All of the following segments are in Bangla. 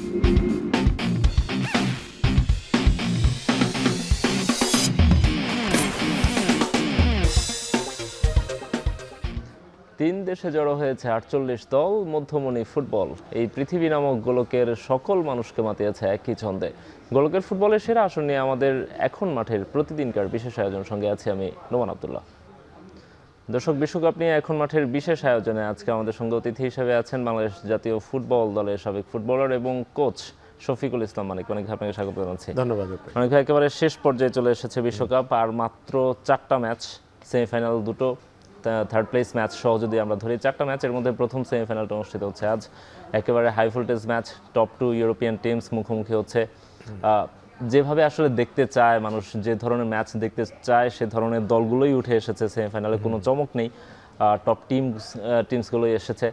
তিন দেশে জড়ো হয়েছে ৪৮ দল, মধ্যমণি ফুটবল। এই পৃথিবী নামক গোলকের সকল মানুষকে মাতিয়েছে একই ছন্দে। গোলকের ফুটবলের সেরা আসর নিয়ে আমাদের এখন মাঠের প্রতিদিনকার বিশেষ আয়োজন, সঙ্গে আছি আমি নোমান আব্দুল্লাহ। দর্শক, বিশ্বকাপ নিয়ে এখন মাঠের বিশেষ আয়োজনে আজকে আমাদের সঙ্গে অতিথি হিসেবে আছেন বাংলাদেশ জাতীয় ফুটবল দলের সাবেক ফুটবলার এবং কোচ শফিকুল ইসলাম মানিক। অনেক আপনাকে স্বাগত জানাচ্ছি। ধন্যবাদ। অনেক ভাই, একেবারে শেষ পর্যায়ে চলে এসেছে বিশ্বকাপ, আর মাত্র 4টা ম্যাচ, সেমিফাইনাল দুটো, থার্ড প্লেস ম্যাচ সহ যদি আমরা ধরি 4টা ম্যাচের মধ্যে প্রথম সেমিফাইনালটা অনুষ্ঠিত হচ্ছে আজ। একেবারে high voltage match, top 2 European teams মুখোমুখি হচ্ছে। যেভাবে আসলে দেখতে চায় মানুষ, যে ধরনের ম্যাচ দেখতে চায় সে ধরনের দলগুলোই উঠে এসেছে সেমিফাইনালে, কোনো চমক নেই, টপ টিমসগুলোই এসেছে।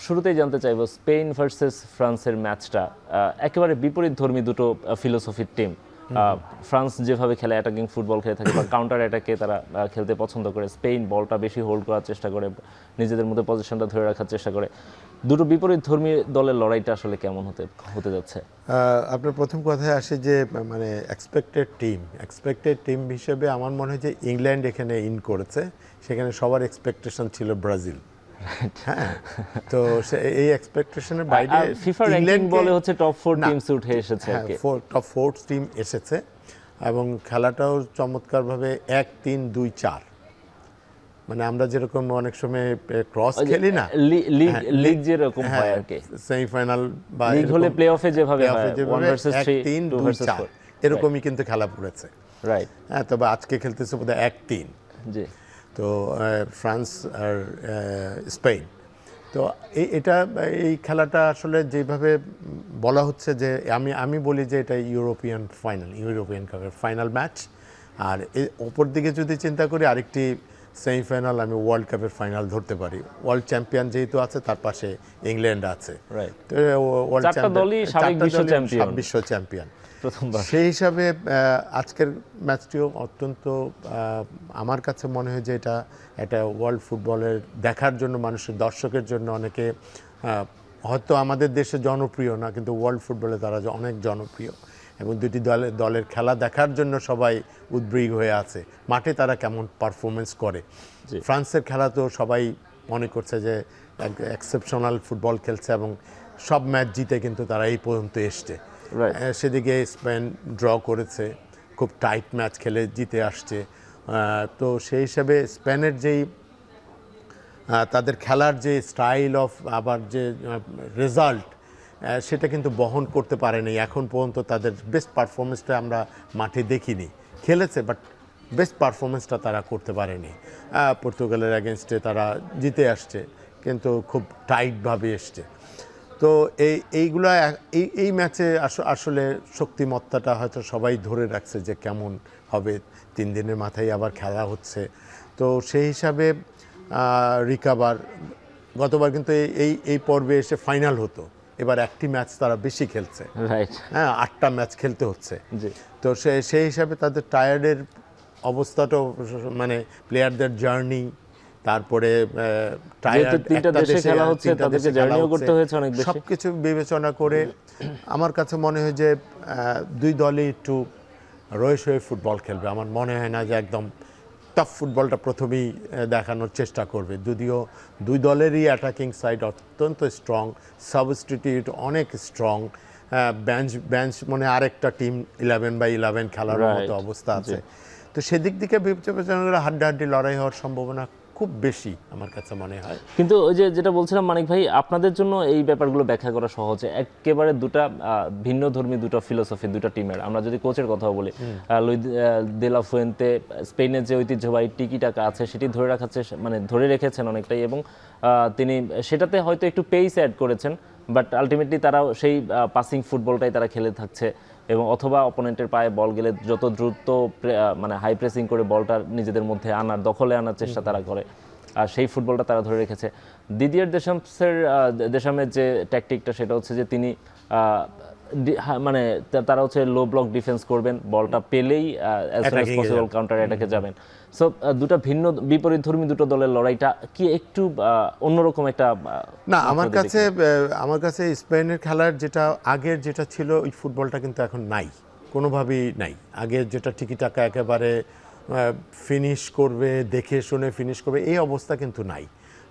শুরুতেই জানতে চাইব, স্পেন ভার্সেস ফ্রান্সের ম্যাচটা একেবারে বিপরীতধর্মী দুটো ফিলোসফির টিম। ফ্রান্স যেভাবে খেলে, অ্যাটাকিং ফুটবল খেলে থাকে বা কাউন্টার অ্যাটাকে তারা খেলতে পছন্দ করে। স্পেন বলটা বেশি হোল্ড করার চেষ্টা করে, নিজেদের মধ্যে পজিশনটা ধরে রাখার চেষ্টা করে। দুটো বিপরীতধর্মী দলের লড়াইটা আসলে কেমন হতে যাচ্ছে? আপনার প্রথম কথায় আসে যে মানে এক্সপেক্টেড টিম হিসেবে আমার মনে হয় যে ইংল্যান্ড এখানে ইন করেছে। সেখানে সবার এক্সপেকটেশন ছিল ব্রাজিল। হ্যাঁ, তো এই এক্সপেকটেশনের বাইরে ফিফা র্যাঙ্কিং বলে হচ্ছে টপ 4 টিমস উঠে এসেছে। টপ 4 টিম এসেছে এবং খেলাটাও চমৎকারভাবে 1-3-2-4, মানে আমরা যেরকম অনেক সময় ক্রস খেলি না, লিগ যেরকম হয় আর কি, সেমিফাইনাল বা লিগ হলে প্লে-অফে যেভাবে হয় 1 ভার্সেস 3, 2 ভার্সেস 4, এরকমই কিন্তু খেলা পড়েছে। রাইট। হ্যাঁ, তবে আজকে খেলতেছে বোধহয় 1-3। জি। তো ফ্রান্স আর স্পেন, তো এই খেলাটা আসলে যেভাবে বলা হচ্ছে যে আমি বলি যে এটা ইউরোপিয়ান কাপের ফাইনাল ম্যাচ। আর ওপর দিকে যদি চিন্তা করি, আরেকটি সেমিফাইনাল আমি ওয়ার্ল্ড কাপের ফাইনাল ধরতে পারি। ওয়ার্ল্ড চ্যাম্পিয়ন যেহেতু আছে, তার পাশে ইংল্যান্ড আছে। তো ওয়ার্ল্ড চ্যাম্পিয়ন, বিশ্ব চ্যাম্পিয়ন প্রথমবার। সেই হিসাবে আজকের ম্যাচটিও অত্যন্ত, আমার কাছে মনে হয় যে এটা ওয়ার্ল্ড ফুটবলের দেখার জন্য, মানুষের দর্শকের জন্য অনেকে, হয়তো আমাদের দেশে জনপ্রিয় না, কিন্তু ওয়ার্ল্ড ফুটবলে তারা অনেক জনপ্রিয় এবং দুটি দলের খেলা দেখার জন্য সবাই উদ্গ্রীব হয়ে আছে। মাঠে তারা কেমন পারফরমেন্স করে। ফ্রান্সের খেলা তো সবাই মনে করছে যে এক্সেপশনাল ফুটবল খেলছে এবং সব ম্যাচ জিতে কিন্তু তারা এই পর্যন্ত এসছে। সেদিকে স্পেন ড্র করেছে, খুব টাইট ম্যাচ খেলে জিতে আসছে। তো সেই হিসাবে স্পেনের যেই তাদের খেলার যে স্টাইল অফ, আবার যে রেজাল্ট, সেটা কিন্তু বহন করতে পারেনি এখন পর্যন্ত। তাদের বেস্ট পারফরমেন্সটা আমরা মাঠে দেখিনি। খেলেছে, বাট বেস্ট পারফরমেন্সটা তারা করতে পারেনি। পর্তুগালের অ্যাগেনস্টে তারা জিতে আসছে, কিন্তু খুব টাইটভাবে এসছে। তো এইগুলা এই ম্যাচে আসলে শক্তিমত্তাটা হয়তো সবাই ধরে রাখছে যে কেমন হবে। 3 দিনের মাথায় আবার খেলা হচ্ছে, তো সেই হিসাবে রিকাভার। গতবার কিন্তু এই পর্বে এসে ফাইনাল হতো, এবার একটি ম্যাচ তারা বেশি খেলছে। হ্যাঁ, 8টা ম্যাচ খেলতে হচ্ছে। তো সেই হিসাবে তাদের টায়ার্ডের অবস্থাটাও, মানে প্লেয়ারদের জার্নি, তারপরে সবকিছু বিবেচনা করে আমার কাছে মনে হয় যে দুই দলই একটু রয়েস হয়ে ফুটবল খেলবে। আমার মনে হয় না যে একদম টাফ ফুটবলটা প্রথমেই দেখানোর চেষ্টা করবে। যদিও দুই দলেরই অ্যাটাকিং সাইড অত্যন্ত স্ট্রং, সাবস্টিটিউট অনেক স্ট্রং, বেঞ্চ মনে আরেকটা টিম 11/11 খেলার মতো অবস্থা আছে। তো সেদিক থেকে বিবেচনা করে হাড্ডাহাড্ডি লড়াই হওয়ার সম্ভাবনা খুব বেশি আমার কাছে মনে হয়। কিন্তু ওই যেটা বলছিলাম মানিক ভাই, আপনাদের জন্য এই ব্যাপারগুলো ব্যাখ্যা করা সহজ। একেবারে দুটা ভিন্ন ধর্মী দুটো ফিলোসফি দুটো টিমের। আমরা যদি কোচের কথা বলি, লুই দে লা ফুয়েন্তে স্পেনের যে ঐতিহ্যবাহী টিকি টাকা আছে সেটি ধরে রেখেছেন অনেকটাই, এবং তিনি সেটাতে হয়তো একটু পেস অ্যাড করেছেন, বাট আলটিমেটলি তারাও সেই পাসিং ফুটবলটাই তারা খেলে থাকছে, এবং অথবা অপোনেন্টের পায়ে বল গেলে যত দ্রুত হাই প্রেসিং করে বলটা নিজেদের মধ্যে দখলে আনার চেষ্টা তারা করে, আর সেই ফুটবলটা তারা ধরে রেখেছে। দিদিয়ের দেশামের যে ট্যাকটিকটা, সেটা হচ্ছে যে তিনি মানে তারা হচ্ছে লো ব্লক ডিফেন্স করবেন, বলটা পেলেই অ্যাজ সুন অ্যাজ Attacking এ পসিবল কাউন্টার অ্যাটাকে যাবেন। সো দুটো ভিন্ন বিপরীতধর্মী দুটো দলের লড়াইটা কি একটু অন্যরকম একটা না, আমার কাছে স্পেনের খেলার যেটা আগের যেটা ছিল ওই ফুটবলটা কিন্তু এখন নাই, কোনোভাবেই নাই। আগের যেটা টিকিটাকা একেবারে ফিনিশ করবে, দেখে শুনে ফিনিশ করবে, এই অবস্থা কিন্তু নাই।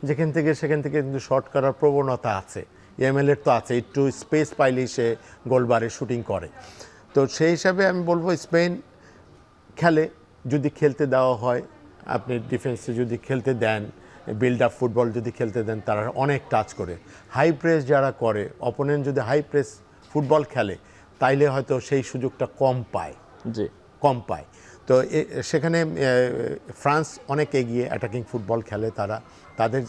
যেখান থেকে সেখান থেকে কিন্তু শর্ট করার প্রবণতা আছে, এমএলএর তো আছে, একটু স্পেস পাইলেই সে গোলবারে শুটিং করে। তো সেই হিসাবে আমি বলবো স্পেন খেলে, যদি খেলতে দেওয়া হয়, আপনি ডিফেন্সে যদি খেলতে দেন, বিল্ড আপ ফুটবল যদি খেলতে দেন, তারা অনেক টাচ করে। হাই প্রেস যারা করে, অপোনেন্ট যদি হাই প্রেস ফুটবল খেলে, তাইলে হয়তো সেই সুযোগটা কম পায়। তো সেখানে ফ্রান্স অনেক এগিয়ে অ্যাটাকিং ফুটবল খেলে, তাদের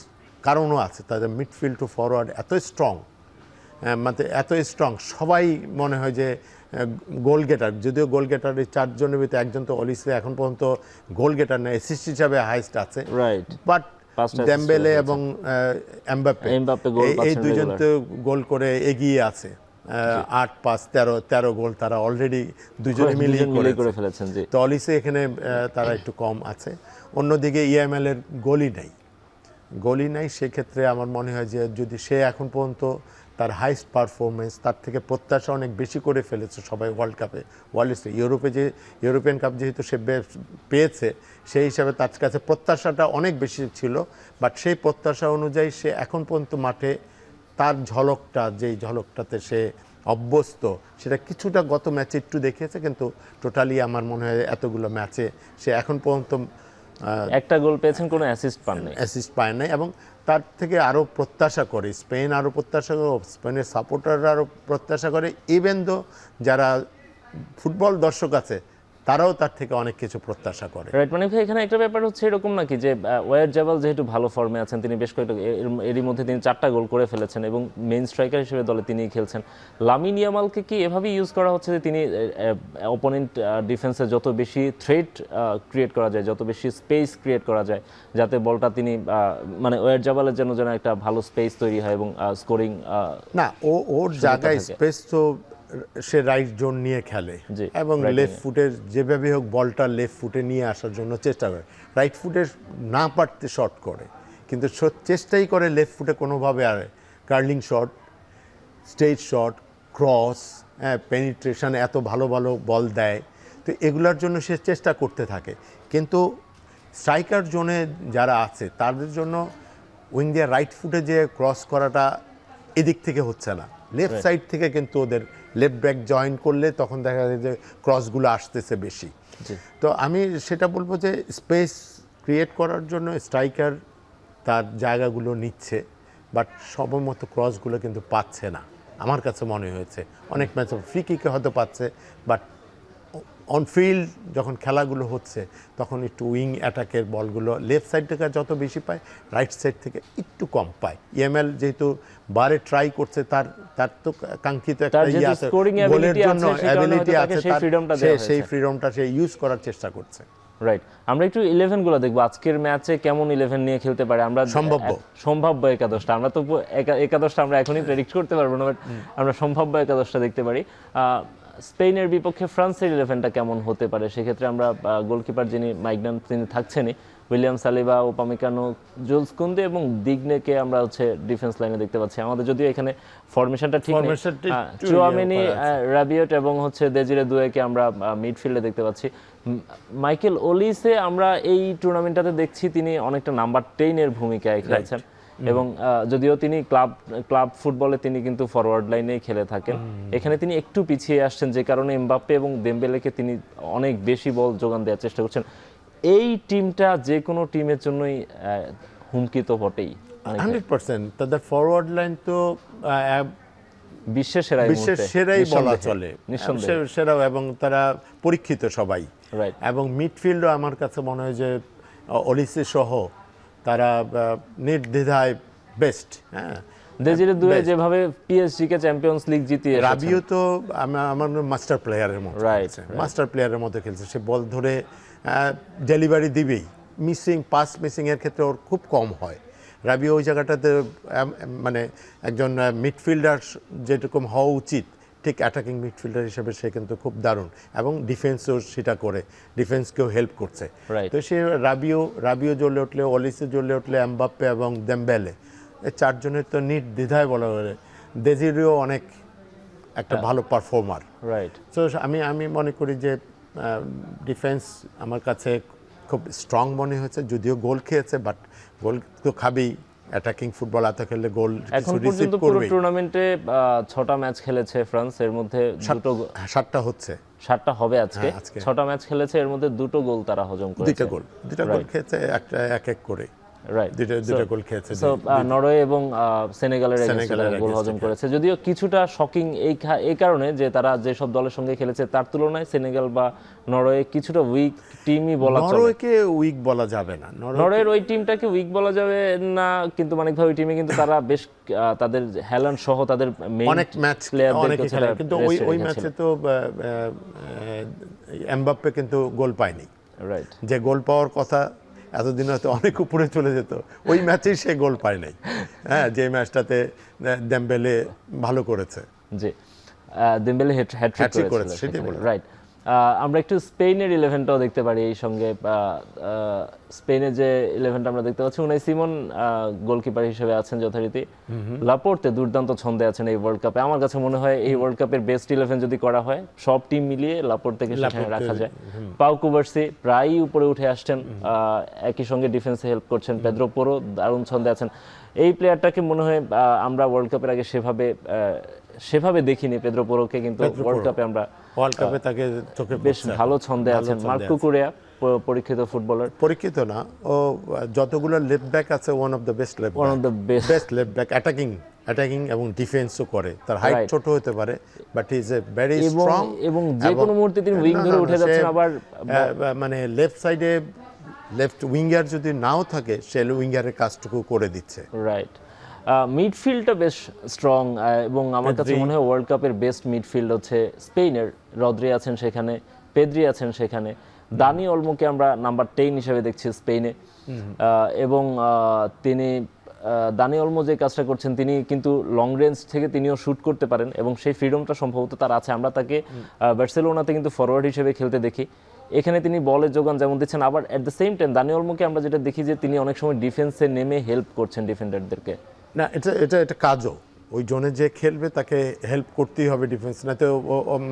কারণও আছে, তাদের মিডফিল্ড টু ফরওয়ার্ড এত স্ট্রং, মানে এত স্ট্রং, সবাই মনে হয় যে গোল গেটার। যদিও গোল গেটার এই 4 জনের ভিতরে একজন তো অলিসে এখন পর্যন্ত গোল গেটার না, অ্যাসিস্ট হিসাবে হাইস্ট আছে, রাইট। বাট দেমবেলে এবং এমবাপ্পে এই দুইজন তো গোল করে এগিয়ে আছে। 8-5-13 গোল তারা অলরেডি দুজনে মিলিয়ে করে ফেলেছেন। তো অলিসে এখানে তারা একটু কম আছে। অন্যদিকে ইএমএল এর গোলই নাই। সেক্ষেত্রে আমার মনে হয় যে যদি সে এখন পর্যন্ত তার হাইস্ট পারফরমেন্স, তার থেকে প্রত্যাশা অনেক বেশি করে ফেলেছে সবাই ওয়ার্ল্ড কাপে, ইউরোপিয়ান কাপ যেহেতু সে পেয়েছে, সেই হিসাবে তার কাছে প্রত্যাশাটা অনেক বেশি ছিল। বাট সেই প্রত্যাশা অনুযায়ী সে এখন পর্যন্ত মাঠে তার যেই ঝলকটাতে সে অভ্যস্ত, সেটা কিছুটা গত ম্যাচে একটু দেখিয়েছে, কিন্তু টোটালি আমার মনে হয় এতগুলো ম্যাচে সে এখন পর্যন্ত একটা গোল পেয়েছেন, কোনো অ্যাসিস্ট পায় নাই। এবং তার থেকে আরও প্রত্যাশা করে স্পেন, স্পেনের সাপোর্টাররা আরও প্রত্যাশা করে, ইভেন দো যারা ফুটবল দর্শক আছে তারাও তার থেকে অনেক কিছু প্রত্যাশা করে। রাইট। মানে ভাই এখানে একটা ব্যাপার হচ্ছে এরকম নাকি যে ওয়ারজাবাল যেহেতু ভালো ফর্মে আছেন, তিনি বেশ কয়েকটা এরই মধ্যে তিনি 4টা গোল করে ফেলেছেন এবং মেইন স্ট্রাইকার হিসেবে দলে তিনিই খেলছেন। লামিন ইয়ামালকে কি এভাবেই ইউজ করা হচ্ছে যে তিনি অপোনেন্ট ডিফেন্সে যত বেশি থ্রেট ক্রিয়েট করা যায়, যত বেশি স্পেস ক্রিয়েট করা যায়, যাতে বলটা তিনি মানে ওয়ারজাবালের যেন একটা ভালো স্পেস তৈরি হয় এবং স্কোরিং না, ওর জায়গায় স্পেস তো সে রাইট জোন নিয়ে খেলে এবং লেফট ফুটের যেভাবে হোক বলটা লেফট ফুটে নিয়ে আসার জন্য চেষ্টা করে। রাইট ফুটে না পারতে শট করে, কিন্তু চেষ্টাই করে লেফট ফুটে কোনোভাবে। আর curling shot, straight shot, cross, penetration, এত ভালো ভালো বল দেয়। তো এগুলোর জন্য সে চেষ্টা করতে থাকে, কিন্তু স্ট্রাইকার জোনে যারা আছে তাদের জন্য উইং দিয়ে রাইট ফুটে যে ক্রস করাটা এদিক থেকে হচ্ছে না, লেফট সাইড থেকে কিন্তু ওদের লেফট ব্যাক জয়েন করলে তখন দেখা যায় যে ক্রসগুলো আসতেছে বেশি। তো আমি সেটা বলবো যে স্পেস ক্রিয়েট করার জন্য স্ট্রাইকার তার জায়গাগুলো নিচ্ছে, বাট সময়মত ক্রসগুলো কিন্তু পাচ্ছে না আমার কাছে মনে হয়েছে। অনেক ম্যাচে ফ্রি কিকে হয়তো পাচ্ছে, বাট অনফিল্ড যখন খেলাগুলো হচ্ছে তখন একটু উইং অ্যাটাকের বলগুলো লেফট সাইড থেকে যত বেশি পায়, রাইট সাইড থেকে একটু কম পায়। ইএমএল যেহেতু বারে ট্রাই করছে, তার তো কাঙ্ক্ষিত একটা ইয়ে আছে, গোলের জন্য অ্যাবিলিটি আছে, সেই ফ্রিডমটা সে ইউজ করার চেষ্টা করছে। রাইট। আমরা একটু 11 গুলো দেখবো আজকের ম্যাচে কেমন 11 নিয়ে খেলতে পারে। আমরা সম্ভাব্য একাদশটা, আমরা তো একাদশটা আমরা এখনই প্রেডিক্ট করতে পারবো না, বাট আমরা সম্ভাব্য একাদশটা দেখতে পারি। স্পেনের বিপক্ষে ফ্রান্সের 11টা কেমন হতে পারে, সেক্ষেত্রে আমরা গোলকিপার যিনি মাইগনান তিনি থাকছেনই, উইলিয়াম সালিবা, ওপামেকানো, জুলস কুন্দে এবং দিগনেকে আমরা ডিফেন্স লাইনে দেখতে পাচ্ছি। আমাদের যদিও এখানে ফরমেশনটা ঠিক নেই, চুয়ামেনি, রাবিওট এবং দেজিরে দুয়েকে আমরা মিডফিল্ডে দেখতে পাচ্ছি। মাইকেল ওলিসে আমরা এই টুর্নামেন্টটাতে দেখছি তিনি অনেকটা নাম্বার 10-এর ভূমিকায় খেলছেন এবং যদিও তিনি ক্লাব ফুটবলে তিনি কিন্তু ফরওয়ার্ড লাইনেই খেলে থাকেন, এখানে তিনি একটু পিছিয়ে আসছেন, যে কারণে এমবাপ্পে এবং দেমবেলেকে তিনি অনেক বেশি বল যোগান দেওয়ার চেষ্টা করছেন। এই টিমটা যে কোনো টিমের জন্যই হুমকি তো বটেই 100%। তাদের ফরওয়ার্ড লাইন তো বিশ্বের সেরাই বলা চলে, সেরাও, এবং তারা পরীক্ষিত সবাই। এবং মিডফিল্ডও আমার কাছে মনে হয় যে ওলিসে সহ তারা নির্দ্বিধায় বেস্ট। হ্যাঁ, দেজিরে দুয়ে যেভাবে পিএসজি কে চ্যাম্পিয়ন্স লিগ জিতিয়ে, রাবিও তো আমার মাস্টার প্লেয়ারের মতো, মাস্টার প্লেয়ারের মতো খেলছে। সে বল ধরে ডেলিভারি দিবেই, পাস মিসিং এর ক্ষেত্রে ওর খুব কম হয়। রাবিও ওই জায়গাটাতে মানে একজন মিডফিল্ডার যেরকম হওয়া উচিত ঠিক অ্যাটাকিং মিডফিল্ডার হিসেবে সে কিন্তু খুব দারুণ, এবং ডিফেন্সও সেটা করে, ডিফেন্সকেও হেল্প করছে। Right. তো সে রাবিও জ্বলে উঠলে, অলিসে জ্বলে উঠলে, এমবাপ্পে এবং দেমবেলে, এই চারজনের তো নির্দ্বিধায় বলা বলে দেজিরিও অনেক একটা ভালো পারফর্মার। রাইট। তো আমি মনে করি যে ডিফেন্স আমার কাছে খুব স্ট্রং মনে হয়েছে, যদিও গোল খেয়েছে, বাট গোল তো খাবেই, অ্যাটাকিং ফুটবল এত খেললে গোল এখন কিছু রিসিভ পর্যন্ত পুরো করবেই। টুর্নামেন্টে 6টা ম্যাচ খেলেছে ফ্রান্স, এর মধ্যে দুটো 7টা হচ্ছে, 7টা হবে আজকে। হ্যাঁ, আজকে। 6টা ম্যাচ খেলেছে, এর মধ্যে 2টো গোল তারা হজম করেছে। দুইটা গোল খেয়েছে, একটা এক এক করে রাইট। দুইটা গোল খেয়েছে। সো নরওয়ে এবং সেনেগালের সেনেগালের গোল against হজম করেছে, যদিও কিছুটা শকিং এই কারণে যে তারা যেসব দলের সঙ্গে খেলেছে তার তুলনায় সেনেগাল বা নরওয়ে কিছুটা উইক টিমই বলা চলে। নরওয়েকে উইক বলা যাবে না, নরওয়ের ওই টিমটাকে উইক বলা যাবে না, কিন্তু মানিকভাবে ওই টিমে কিন্তু তারা বেশ তাদের হ্যালান্ড সহ তাদের মেইন অনেক ম্যাচ অনেক খেলে, কিন্তু ওই ম্যাচে তো এমবাপ্পে কিন্তু গোল পায়নি। রাইট। যে গোল পাওয়ার কথা এতদিন হয়তো অনেক উপরে চলে যেত, ওই ম্যাচেই সে গোল পায় নাই। হ্যাঁ, যে ম্যাচটাতে দেমবেলে ভালো করেছে। জি, দেমবেলে হ্যাটট্রিক করেছে, সেটাই বলে। রাইট। আমরা একটু স্পেনের 11টাও দেখতে পারি এই সঙ্গে। স্পেনের যে 11টা আমরা দেখতে পাচ্ছি, উনাই সিমন গোলকিপার হিসেবে আছেন যথারীতি। লাপোর্তে দুর্দান্ত ছন্দে আছেন এই ওয়ার্ল্ড কাপে। আমার কাছে মনে হয় এই ওয়ার্ল্ড কাপের বেস্ট 11 যদি করা হয়, সব টিম মিলিয়ে লাপোর্তেকে সেখানে রাখা যায়। পাউ কুবার্সি প্রায়ই উপরে উঠে আসছেন, একই সঙ্গে ডিফেন্সে হেল্প করছেন। পেদ্রো পোরো দারুণ ছন্দে আছেন। এই প্লেয়ারটাকে মনে হয় আমরা ওয়ার্ল্ড কাপের আগে সেভাবে দেখিনি পেদ্রো পোরোকে, কিন্তু ওয়ার্ল্ড কাপে আমরা তাকে চোখে বেশ ভালো ছন্দে আছেন। মার্ক কুকুরেয়া পরীক্ষিত ফুটবলার, পরীক্ষিত না, ও যতগুলো লেফট ব্যাক আছে one of the best best left back, attacking এবং ডিফেন্সও করে। তার হাইট ছোট হতে পারে, but he is a very strong, এবং যে কোনো মুহূর্তে তিনি উইং ধরে উঠে যাচ্ছেন। আবার মানে লেফট সাইডে লেফট উইঙ্গার যদি নাও থাকে, সে উইঙ্গারের কাজটুকু করে দিচ্ছে। রাইট। মিডফিল্ডটা বেশ স্ট্রং, এবং আমার কাছে মনে হয় ওয়ার্ল্ড কাপের বেস্ট মিডফিল্ড হচ্ছে স্পেনের। রদ্রি আছেন সেখানে, পেদ্রি আছেন সেখানে, দানি অলমোকে আমরা নাম্বার 10 হিসেবে দেখছি স্পেনে। এবং তিনি দানি অলমো যে কাজটা করছেন, তিনি কিন্তু লং রেঞ্জ থেকে তিনিও শুট করতে পারেন, এবং সেই ফ্রিডমটা সম্ভবত তার আছে। আমরা তাকে বার্সেলোনাতে কিন্তু ফরওয়ার্ড হিসেবে খেলতে দেখি, এখানে তিনি বলের যোগান যেমন দিচ্ছেন, আবার অ্যাট দ্য সেম টাইম দানি অলমোকে আমরা যেটা দেখি যে তিনি অনেক সময় ডিফেন্সে নেমে হেল্প করছেন ডিফেন্ডারদেরকে। না, এটা কাজও, ওই জোনে যে খেলবে তাকে হেল্প করতেই হবে ডিফেন্স, না তো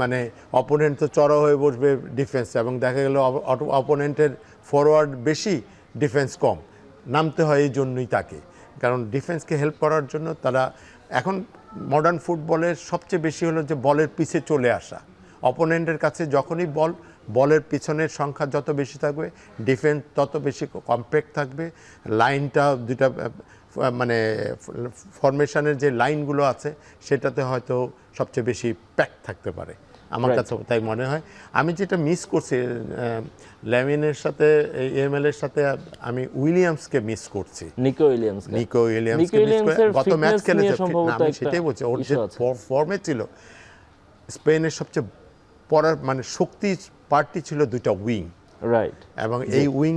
মানে অপোনেন্ট তো চড়া হয়ে বসবে ডিফেন্স, এবং দেখা গেল অপোনেন্টের ফরওয়ার্ড বেশি, ডিফেন্স কম, নামতে হয় এই জন্যই তাকে। কারণ ডিফেন্সকে হেল্প করার জন্য তারা এখন মডার্ন ফুটবলের সবচেয়ে বেশি হলো যে বলের পিছে চলে আসা। অপোনেন্টের কাছে যখনই বলের পিছনের সংখ্যা যত বেশি থাকবে, ডিফেন্স তত বেশি কম্প্যাক্ট থাকবে। লাইনটা দুটা মানে ফরমেশনের যে লাইনগুলো আছে সেটাতে হয়তো সবচেয়ে বেশি প্যাক থাকতে পারে, আমার কাছে তাই মনে হয়। আমি যেটা মিস করছি ল্যামিনের সাথে, এমএল এর সাথে, আমি উইলিয়ামসকে মিস করছি। নিকো উইলিয়ামসকে মিস করে গত ম্যাচ খেলেছে, আমি সেটাই বলছি, ওর যে ফর্মে ছিল। স্পেনের সবচেয়ে মানে শক্তি পার্টি ছিল দুইটা উইং, রাইট, এবং এই উইং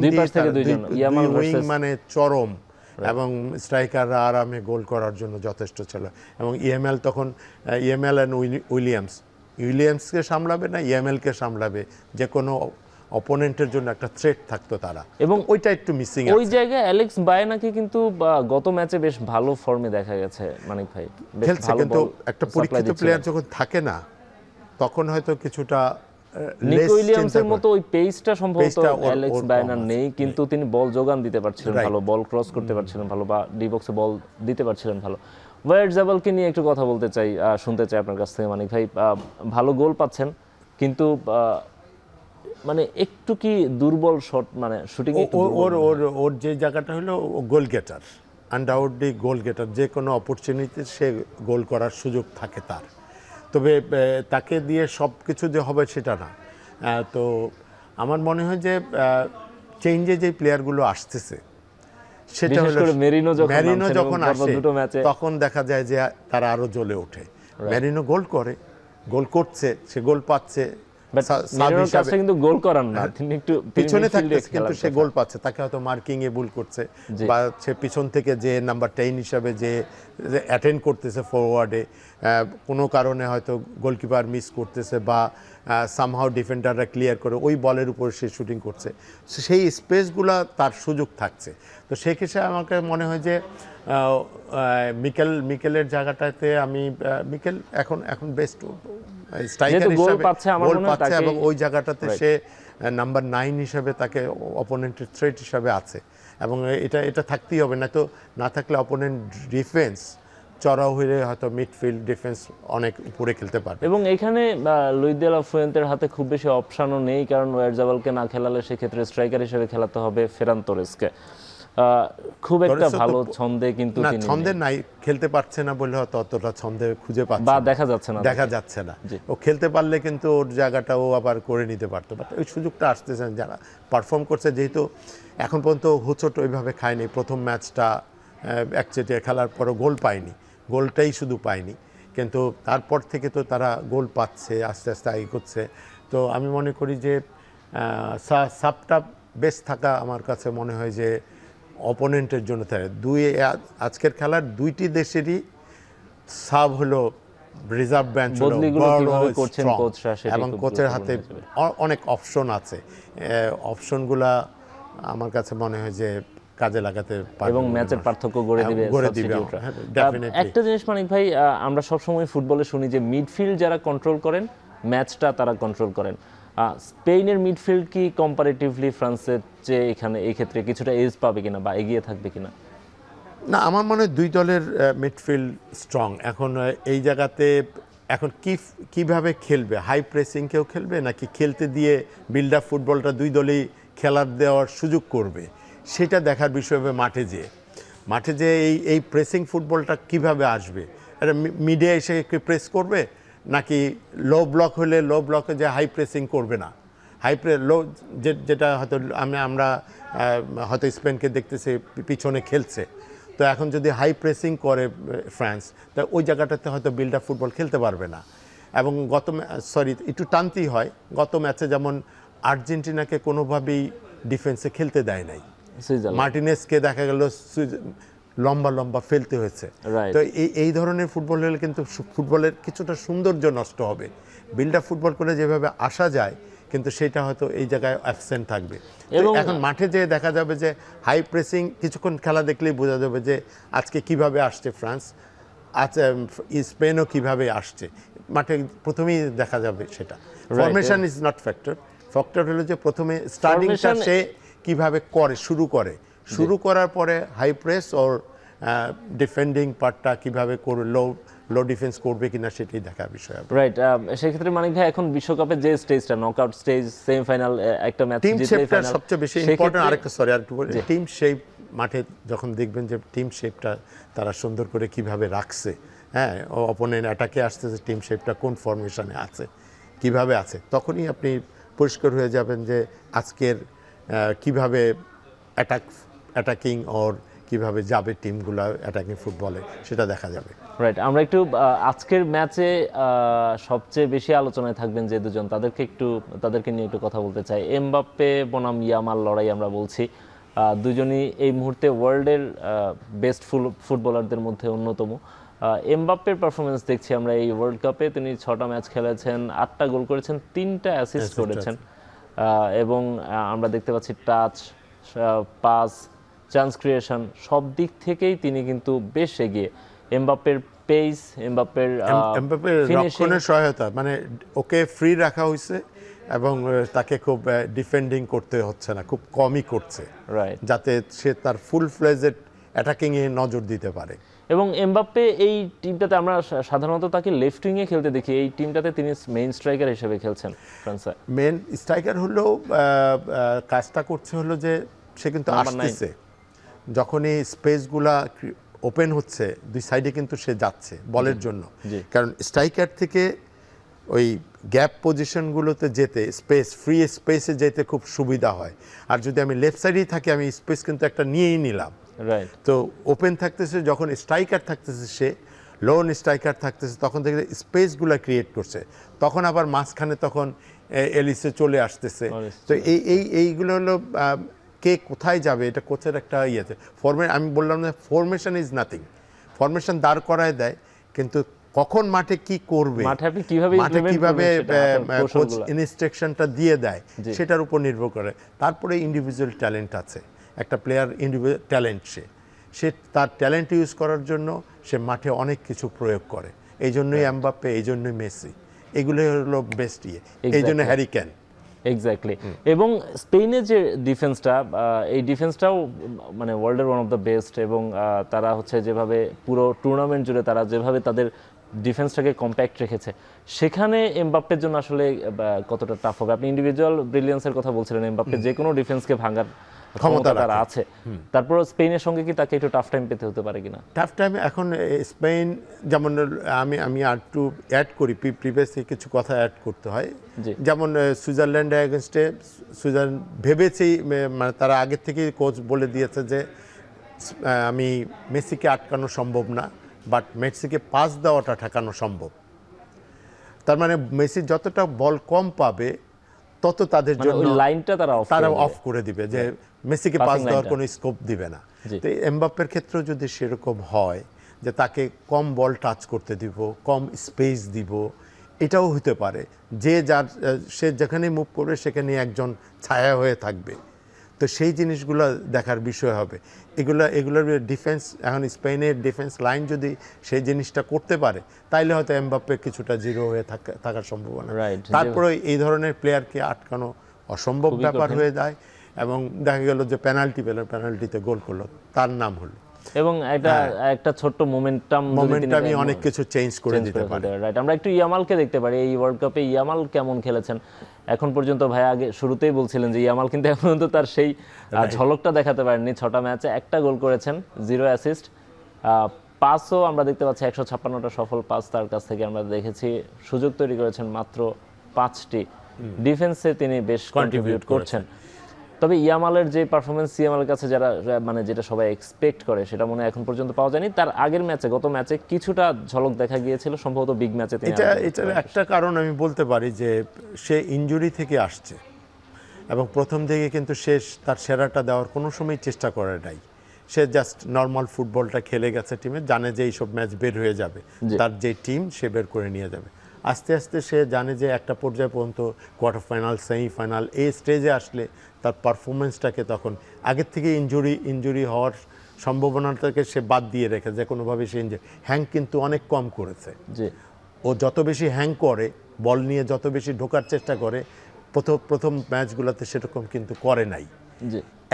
মানে চরম, এবং স্ট্রাইকাররা আরামে গোল করার জন্য যথেষ্ট ছিল। এবং ইএমএল তখন ইএমএল অ্যান্ড উইলিয়ামসকে সামলাবে না, ইএমএলকে সামলাবে, যে কোনো অপোনেন্টের জন্য একটা থ্রেট থাকতো তারা, এবং ওইটা একটু মিসিং। ওই জায়গায় অ্যালেক্স বায়োনাকে কিন্তু গত ম্যাচে বেশ ভালো ফর্মে দেখা গেছে মানিক ভাই, খেলছে, কিন্তু একটা পরীক্ষিত প্লেয়ার যখন থাকে না, তখন হয়তো কিছুটা নিকো উইলিয়ামসের মতো ওই পেসটা সম্ভবত অ্যালেক্স বায়োনার নেই, কিন্তু তিনি বল যোগান দিতে পারছিলেন ভালো, বল ক্রস করতে পারছিলেন ভালো, বা ডি বক্সে বল দিতে পারছিলেন ভালো। ওয়াইটজাবালকে নিয়ে একটু কথা বলতে চাই, শুনতে চাই আপনার কাছ থেকে মানিক ভাই। ভালো গোল পাচ্ছেন, কিন্তু মানে একটু কি দুর্বল শট, মানে শুটিং ওর যে জায়গাটা হলো গোল গেটার, আনডাউটলি গোল গেটার, যে কোনো অপরচুনিটিতে সে গোল করার সুযোগ থাকে তার। তবে তাকে দিয়ে সব কিছু যে হবে সেটা না। তো আমার মনে হয় যে চেঞ্জে যে প্লেয়ারগুলো আসতেছে, সেটা হলো মেরিনো যখন আসে, তখন দেখা যায় যে তারা আরও জ্বলে ওঠে। মেরিনো গোল করছে, সে গোল পাচ্ছে, বাট মেরিনোর কাজটা কিন্তু গোল করার না, তিনি একটু পিছনে থাকতে midfield-এ কিন্তু খেলার সে কথা। গোল পাচ্ছে, তাকে হয়তো মার্কিং এ ভুল করছে জি। বা সে পিছন থেকে যে নাম্বার 10 হিসাবে যে অ্যাটেন্ড করতেছে ফরওয়ার্ডে, কোনো কারণে হয়তো গোলকিপার মিস করতেছে বা সামহাও ডিফেন্ডাররা ক্লিয়ার করে ওই বলের উপর সে শুটিং করছে, সেই স্পেসগুলা তার সুযোগ থাকছে। তো সেক্ষেত্রে আমাকে মনে হয় যে মিকেলের জায়গাটাতে আমি মিকেল এখন বেস্ট স্ট্রাইকার যেহেতু গোল হিসেবে পাচ্ছে, আমার গোল মনে হয় পাচ্ছে তাকে- এবং ওই জায়গাটাতে Right. সে নাম্বার 9 হিসাবে তাকে অপোনেন্টের থ্রেট হিসাবে আছে এবং এটা থাকতেই হবে, না তো না থাকলে অপোনেন্ট ডিফেন্স চড়াও হয়ে হয়তো মিডফিল্ড ডিফেন্স অনেক উপরে খেলতে পারবে। এবং এখানে লুইস দে লা ফুয়েন্তের হাতে খুব বেশি অপশনও নেই, কারণ ওয়ারজাবালকে না খেলালে সেক্ষেত্রে স্ট্রাইকার হিসেবে খেলাতে হবে ফেরান তোরেসকে। খুব একটা তোরেসও তো- ভালো ছন্দে কিন্তু না, তিনি ছন্দে নেই। নাই, খেলতে পারছে না বলে হয়তো অতটা ছন্দে খুঁজে পাচ্ছে বা না। দেখা যাচ্ছে না দেখা যাচ্ছে না। জি। ও খেলতে পারলে কিন্তু ওর জায়গাটা ও আবার করে নিতে পারতো, বাট ওই সুযোগটা আসতেছে না। যারা পারফর্ম করছে, যেহেতু এখন পর্যন্ত হোঁচট ওইভাবে খায়নি, প্রথম ম্যাচটা একচেটিয়া খেলার পরও গোল পায়নি, গোলটাই শুধু পায়নি, কিন্তু তারপর থেকে তো তারা গোল পাচ্ছে, আস্তে আস্তে এগোচ্ছে। তো আমি মনে করি যে সাবটা বেশ থাকা আমার কাছে মনে হয় যে অপোনেন্টের জন্য থাকে। আজকের খেলার দুইটি দেশেরই সাব হলো রিজার্ভ বেঞ্চ হলো বদলিগুলো বড়, কিভাবে করছেন strong, কোচরা সেটাই এবং খুব কোচের গুরুত্বপূর্ণ হাতে হয়ে যাবে। অনেক অপশন আছে। অপশনগুলা আমার কাছে মনে হয় যে কাজে লাগাতে পারবে এবং বলে ম্যাচের মনে হয়। পার্থক্য গড়ে দিবে গড়ে দিবে, substitute-রা। হ্যাঁ, definitely। একটা জিনিস মানিক ভাই, আমরা সবসময় ফুটবলে শুনি যে মিডফিল্ড যারা কন্ট্রোল করেন ম্যাচটা তারা কন্ট্রোল করেন। স্পেনের মিডফিল্ড কি কম্পারেটিভলি ফ্রান্সের চেয়ে এখানে এই ক্ষেত্রে কিছুটা এজ পাবে কিনা বা এগিয়ে থাকবে কিনা? না, আমার মনে হয় দুই দলের মিডফিল্ড স্ট্রং। এখন এই জায়গাতে এখন কিভাবে খেলবে, হাই প্রেসিং কেউ খেলবে নাকি খেলতে দিয়ে বিল্ড আপ ফুটবলটা দুই দলেই খেলার দেওয়ার সুযোগ করবে, সেটা দেখার বিষয় হবে মাঠে যে এই প্রেসিং ফুটবলটা কিভাবে আসবে। এটা মিডে এসে প্রেস করবে নাকি লো ব্লক হলে লো ব্লকে যে হাই প্রেসিং করবে না, লো যেটা হয়তো আমরা হয়তো স্পেনকে দেখতেছি পিছনে খেলছে। তো এখন যদি হাই প্রেসিং করে ফ্রান্স, তা ওই জায়গাটাতে হয়তো বিল্ড আপ ফুটবল খেলতে পারবে না। এবং একটু টানতেই হয়, গত ম্যাচে যেমন আর্জেন্টিনাকে কোনোভাবেই ডিফেন্সে খেলতে দেয় নাই, সুইজারল্যান্ড। মার্টিনেসকে দেখা গেল লম্বা লম্বা ফেলতে হয়েছে। Right. তো এই ধরনের ফুটবল হলে কিন্তু ফুটবলের কিছুটা সৌন্দর্য নষ্ট হবে। বিল্ড আপ ফুটবল করে যেভাবে আসা যায়, কিন্তু সেটা হয়তো এই জায়গায় অ্যাবসেন্ট থাকবে। তো এবং- এখন মাঠে যেয়ে দেখা যাবে যে হাই প্রেসিং, কিছুক্ষণ খেলা দেখলেই বোঝা যাবে যে আজকে কিভাবে আসছে ফ্রান্স, আচ্ছা স্পেনও কিভাবে আসছে, মাঠে প্রথমেই দেখা যাবে সেটা। ফরমেশন ইজ নট ফ্যাক্টর হলো যে প্রথমে স্টার্টিংটা Formation- সে কিভাবে শুরু করার পরে হাই প্রেস ওর ডিফেন্ডিং পার্টটা কিভাবে করে লো ডিফেন্স করবে কিনা সেটাই দেখার বিষয় হবে। রাইট। সেক্ষেত্রে মানিক ভাই এখন বিশ্বকাপের যে স্টেজটা, নকআউট স্টেজ, সেমিফাইনাল, একটা ম্যাচ টিম জিতলেই শেপটা ফাইনাল, সবচেয়ে বেশি সেক্ষেত্রে- ইম্পর্টেন্ট। আরেকটু বলি, টিম শেপ মাঠে যখন দেখবেন যে টিম শেপটা তারা সুন্দর করে কিভাবে রাখছে, হ্যাঁ, অপোনেন্ট অ্যাটাকে আসতেছে, টিম শেপটা কোন ফরমেশনে আছে, কিভাবে আছে, তখনই আপনি পরিষ্কার হয়ে যাবেন যে আজকের কিভাবে অ্যাটাকিং ওর কিভাবে যাবে টিমগুলো অ্যাটাকিং ফুটবলে, সেটা দেখা যাবে। রাইট। আমরা একটু আজকের ম্যাচে সবচেয়ে বেশি আলোচনায় থাকবেন যে দুজন, তাদেরকে নিয়ে একটু কথা বলতে চাই। এমবাপ্পে বনাম ইয়ামাল লড়াই আমরা বলছি, দুজনই এই মুহূর্তে ওয়ার্ল্ডের বেস্ট ফুটবলারদের মধ্যে অন্যতম। এমবাপ্পের পারফরমেন্স দেখছি আমরা এই ওয়ার্ল্ড কাপে, তিনি 6টা ম্যাচ খেলেছেন, 8টা গোল করেছেন, 3টা অ্যাসিস্ট করেছেন, এবং আমরা দেখতে পাচ্ছি টাচ, পাস, চান্স ক্রিয়েশন, সব দিক থেকেই তিনি কিন্তু বেশ এগিয়ে। এমবাপ্পের পেস, এমবাপ্পের ফিনিশিং, রক্ষণের সহায়তা, মানে ওকে ফ্রি রাখা হয়েছে এবং তাকে খুব ডিফেন্ডিং করতে হচ্ছে না, খুব কমই করছে, রাইট। যাতে সে তার ফুল ফ্লেজেড অ্যাটাকিংয়ে নজর দিতে পারে। এবং এমবাপ্পে এই টিমটাতে আমরা সাধারণত তাকে লেফট উইংয়ে খেলতে দেখি, এই টিমটাতে তিনি মেইন স্ট্রাইকার হিসেবে খেলছেন ফ্রান্সে। মেন স্ট্রাইকার হলেও কাজটা করছে হলো যে সে কিন্তু Number 9 আসতেছে, যখনই স্পেসগুলা ওপেন হচ্ছে দুই সাইডে কিন্তু সে যাচ্ছে বলের জন্য, জি। কারণ স্ট্রাইকার থেকে ওই গ্যাপ পজিশনগুলোতে যেতে, ফ্রি স্পেসে যেতে খুব সুবিধা হয়। আর যদি আমি লেফট সাইডেই থাকি, আমি স্পেস কিন্তু একটা নিয়েই নিলাম, রাইট। তো ওপেন থাকতেছে, যখন স্ট্রাইকার থাকতেছে সে লোন স্ট্রাইকার থাকতেছে, তখন থেকে স্পেসগুলো ক্রিয়েট করছে, তখন আবার মাঝখানে তখন এলিসে চলে আসতেছে। তো এইগুলো হলো কে কোথায় যাবে, এটা কোচের একটা ইয়েতে আমি বললাম না ফরমেশন ইজ নাথিং, ফরমেশন দাঁড় করায় দেয়, কিন্তু কখন মাঠে কি করবে, মাঠে কিভাবে কোচ ইনস্ট্রাকশনটা দিয়ে দেয় সেটার উপর নির্ভর করে। তারপরে ইন্ডিভিজুয়াল ট্যালেন্ট আছে, একটা প্লেয়ার ইন্ডিভিজুয়াল ট্যালেন্ট, সে তার ট্যালেন্ট ইউজ করার জন্য সে মাঠে অনেক কিছু প্রয়োগ করে। এই জন্যই এমবাপ্পে, এই জন্যই মেসি, এগুলো হলো বেস্ট এই জন্য হ্যারি ক্যান। এক্স্যাক্টলি। এবং স্পেনের যে ডিফেন্সটা, এই ডিফেন্সটাও মানে ওয়ার্ল্ডের ওয়ান অফ দ্য বেস্ট, এবং তারা হচ্ছে যেভাবে পুরো টুর্নামেন্ট জুড়ে তারা যেভাবে তাদের ডিফেন্সটাকে কম্প্যাক্ট রেখেছে, সেখানে এমবাপ্পের জন্য আসলে কতটা টাফ হবে। আপনি ইন্ডিভিজুয়াল ব্রিলিয়ান্সের কথা বলছিলেন, এমবাপ্পে যে কোনো ডিফেন্সকে ভাঙার ক্ষমতা তার আছে, তারপর স্পেনের সঙ্গে কি তাকে একটু টাফ টাইম পেতে হতে পারে কিনা? টাফ টাইম এখন স্পেন যেমন, আমি আর একটু অ্যাড করি, প্রিভিয়াসলি কিছু কথা অ্যাড করতে হয়। যেমন সুইজারল্যান্ডের এগেনস্টে সুইজারল্যান্ড ভেবেছেই, মানে তারা আগের থেকেই কোচ বলে দিয়েছে যে আমি মেসিকে আটকানো সম্ভব না, বাট মেসিকে পাস দেওয়াটা ঠেকানো সম্ভব। তার মানে মেসি যতটা বল কম পাবে তত তাদের জন্য লাইনটা তারা অফ করে দিবে, যে মেসিকে পাস দেওয়ার কোনো স্কোপ দিবে না। তো এমবাপ্পের ক্ষেত্রেও যদি সেরকম হয় যে তাকে কম বল টাচ করতে দিব, কম স্পেস দিব, এটাও হতে পারে যে সে যেখানে মুভ করবে সেখানে একজন ছায়া হয়ে থাকবে। তো সেই জিনিসগুলো দেখার বিষয় হবে। এগুলোর ডিফেন্স, এখন স্পেনের ডিফেন্স লাইন যদি সেই জিনিসটা করতে পারে তাইলে হয়তো এমবাপ্পে কিছুটা জিরো হয়ে থাকার সম্ভাবনা। তারপরে এই ধরনের প্লেয়ারকে আটকানো অসম্ভব ব্যাপার হয়ে যায়, এবং দেখা গেল যে পেনাল্টিতে গোল করলো, তার নাম হলো, এবং একটা ছোট্ট মোমেন্টামই অনেক কিছু চেঞ্জ করে দিতে পারে। রাইট। আমরা একটু ইয়ামালকে দেখতে পারি এই ওয়ার্ল্ড কাপে। ইয়ামাল কেমন খেলেছেন এখন পর্যন্ত? ভাই আগে শুরুতেই বলছিলেন যে ইয়ামাল কিন্তু এখন পর্যন্ত তার সেই ঝলকটা দেখাতে পারেননি। 6টা ম্যাচে 1টা গোল করেছেন, 0 অ্যাসিস্ট, পাসও আমরা দেখতে পাচ্ছি 156টা সফল পাস তার কাছ থেকে আমরা দেখেছি। সুযোগ তৈরি করেছেন মাত্র 5টি। ডিফেন্সে তিনি বেশ কন্ট্রিবিউট করছেন। তবে ইয়ামালের যে পারফরমেন্স, ইয়ামালের কাছে যারা মানে যেটা সবাই এক্সপেক্ট করে সেটা মনে হয় এখন পর্যন্ত পাওয়া যায়নি। তার আগের ম্যাচে, গত ম্যাচে কিছুটা ঝলক দেখা গিয়েছিল, সম্ভবত বিগ ম্যাচে। এটার একটা কারণ আমি বলতে পারি যে সে ইনজুরি থেকে আসছে, এবং প্রথম দিকে কিন্তু তার সেরাটা দেওয়ার কোনো সময় চেষ্টা করে নাই। সে জাস্ট নর্মাল ফুটবলটা খেলে গেছে টিমে, জানে যে এইসব ম্যাচ বের হয়ে যাবে, তার যে টিম সে বের করে নিয়ে যাবে। আস্তে আস্তে সে জানে যে একটা পর্যায়ে পর্যন্ত কোয়ার্টার ফাইনাল, সেমিফাইনাল, এই স্টেজে আসলে তার পারফরমেন্সটাকে তখন আগের থেকে ইনজুরি হওয়ার সম্ভাবনাটাকে সে বাদ দিয়ে রেখে যে কোনোভাবে সে হ্যাং কিন্তু অনেক কম করেছে। ও যত বেশি হ্যাং করে, বল নিয়ে যত বেশি ঢোকার চেষ্টা করে, প্রথম ম্যাচগুলোতে সেরকম কিন্তু করে নাই।